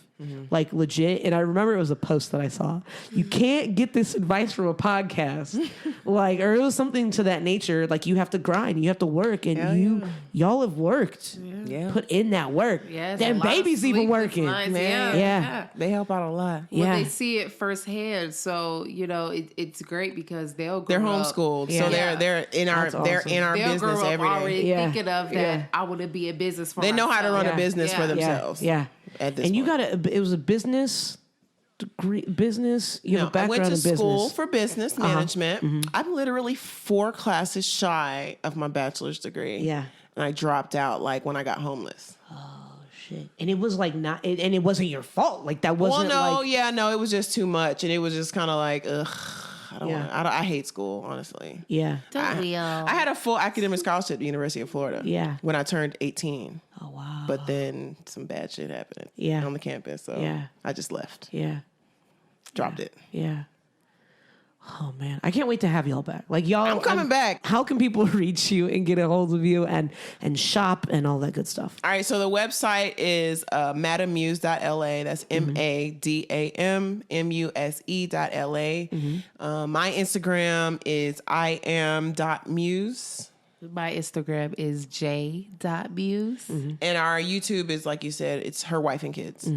Like legit, and I remember it was a post that I saw. You can't get this advice from a podcast, or it was something to that nature. Like you have to grind, you have to work, and y'all have worked, put in that work. Yes, Them babies even working, man. Yeah, they help out a lot. Well, they see it firsthand, so it's great because they're homeschooled, so they're in our they'll business grow up every day. already thinking of that. I want to be a business for They know myself. how to run a business for themselves. Yeah. At this and you point. it was a business degree, business. You have a background I went to in school business. for business management. I'm literally 4 classes shy of my bachelor's degree. Yeah. And I dropped out when I got homeless. Oh shit! And it was and it wasn't your fault. Like that wasn't. It was just too much, and it was just kind of like, ugh. I hate school, honestly. Yeah. Don't we all? I had a full academic scholarship at the University of Florida. Yeah. When I turned 18. Oh wow. But then some bad shit happened. Yeah. On the campus, so I just left. Yeah. Dropped it. Yeah. Oh man, I can't wait to have y'all back. Like y'all, I'm coming back. How can people reach you and get a hold of you and shop and all that good stuff? All right, so the website is madamuse.la. That's MADAMMUSE.LA. My Instagram is iam.muse. My Instagram is j.muse. And our YouTube is, like you said, it's Her Wife and Kids.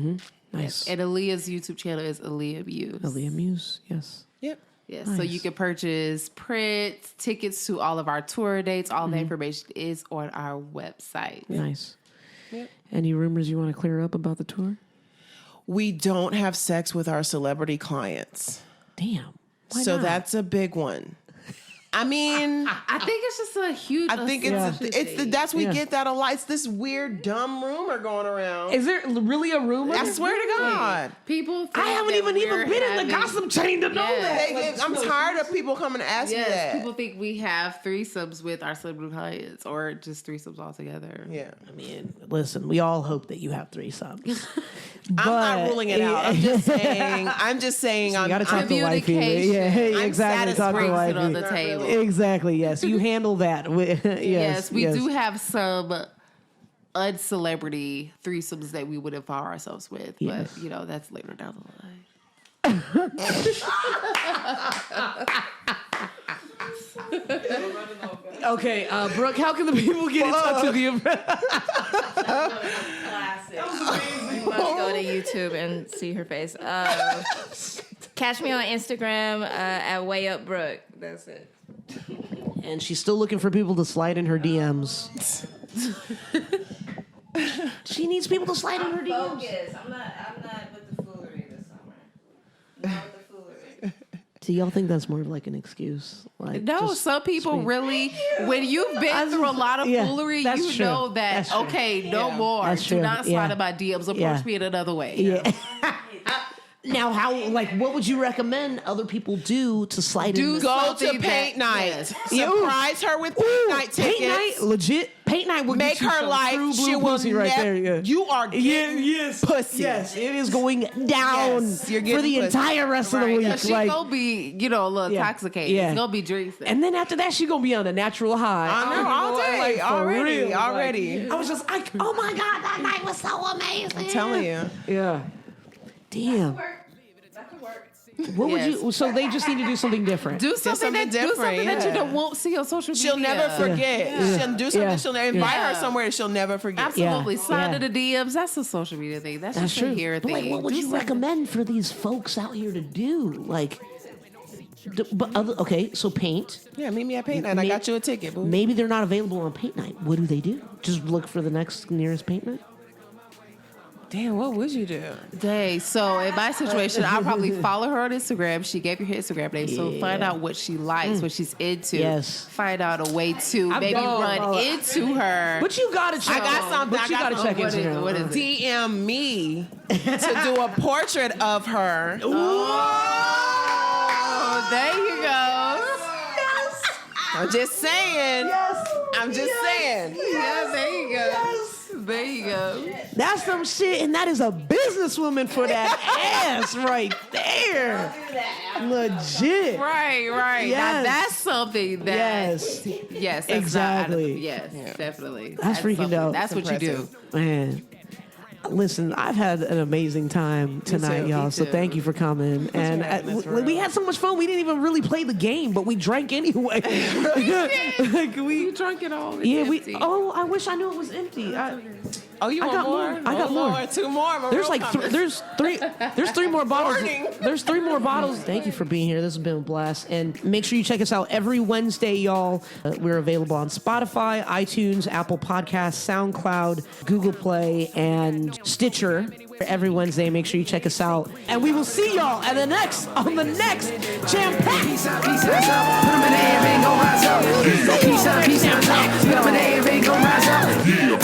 Nice. And Aaliyah's YouTube channel is Aaliyah Muse. Aaliyah Muse, yes. Yep. Yes, Nice. so you can purchase prints, tickets to all of our tour dates. All the information is on our website. Nice. Yep. Any rumors you want to clear up about the tour? We don't have sex with our celebrity clients. Damn. Why So not? that's a big one. I mean, I think it's just a huge. I think we get that a lot. It's this weird, dumb rumor going around. Is there really a rumor? I swear to God. People. Think I haven't even been in the gossip chain to know that. I'm tired of people coming to ask me that. People think we have threesomes with our celebrity clients or just threesomes altogether. Yeah. I mean, listen, we all hope that you have threesomes. I'm not ruling it out. I'm just saying. You got to talk to wifey. Communication. Yeah, I'm exactly. Talk to Brings it wifey. on the table. Exactly. Yes, you handle that. Yes, we do have some uncelebrity threesomes that we would empower ourselves with, Yes. but that's later down the line. Okay, Brooke, how can the people get in touch with you? Classic. You must go to YouTube and see her face. Catch me on Instagram at WayUpBrooke. That's it. And she's still looking for people to slide in her DMs. She needs people to slide in her DMs. Focus. I'm not with the foolery this summer. Not with the foolery. Do y'all think that's more of like an excuse? Like, No, just some people speak- really, when you've been through a lot of Yeah, foolery, that's you true. know that, That's true. okay, no more. That's Do true. not slide Yeah. in my DMs. Approach Yeah. me in another way. Yeah. Now, what would you recommend other people do to slide in? Go to something paint that- night. yes. Surprise her with paint night tickets. Paint night, legit. Paint night will Make get you her some life. true blue She will pussy right there. Yeah. You are getting pussy. Yes, it is going down Yes, you're for getting the pussy. entire rest of the Right. week. She's gonna be, a little intoxicated. Yeah. It's gonna be drinks. And then after that, she's gonna be on a natural high. I know, all day, for already, real. already. I was just like, oh my God, that night was so amazing. I'm telling you. Yeah. Damn. That could work. What would Yes. you? So they just need to do something different. do something something that different, that you yeah. won't see on social media. She'll never forget. She'll do something. Yeah. She'll invite Yeah. her somewhere. She'll never forget. Absolutely. Yeah. Slide Yeah. to the DMs. That's a social media thing. That's just true. a here But, thing. like, what would Do you something. recommend for these folks out here to do? Like, okay, so paint. Yeah, meet me at paint night. I got you a ticket, boo. Maybe they're not available on paint night. What do they do? Just look for the next nearest paint night? Damn, what would you do? Dang. So in my situation, I'll probably follow her on Instagram. She gave you her Instagram name. So find out what she likes, what she's into. Yes. Find out a way to maybe done. run into her. But you gotta check. I got something. But you I got gotta check what is it? Instagram. What is it? DM me to do a portrait of her. Oh, there you go. I'm just saying. Yes. I'm just saying. Yeah, there you go. There you go. That's some shit, and that is a businesswoman for that ass right there. Legit. Right. Yes. Now that's something that. Yes. That's Exactly. Definitely. That's freaking something. dope. That's what you do. Man. Listen, I've had an amazing time tonight, too. y'all. Me So too. thank you for coming. And we had so much fun. We didn't even really play the game, but we drank anyway. You drunk it all. It's empty. I wish I knew it was empty. You I want got more? more. I got more. Lord, 2 more. There's like there's three more bottles. Morning. There's 3 more bottles. Thank you for being here. This has been a blast. And make sure you check us out every Wednesday, y'all. We're available on Spotify, iTunes, Apple Podcasts, SoundCloud, Google Play, and Stitcher. Every Wednesday, make sure you check us out. And we will see y'all on the next Jampacked. Peace out, put 'em in the air, ain't gon' rise up. Peace out, put 'em in the air, ain't gon' rise up.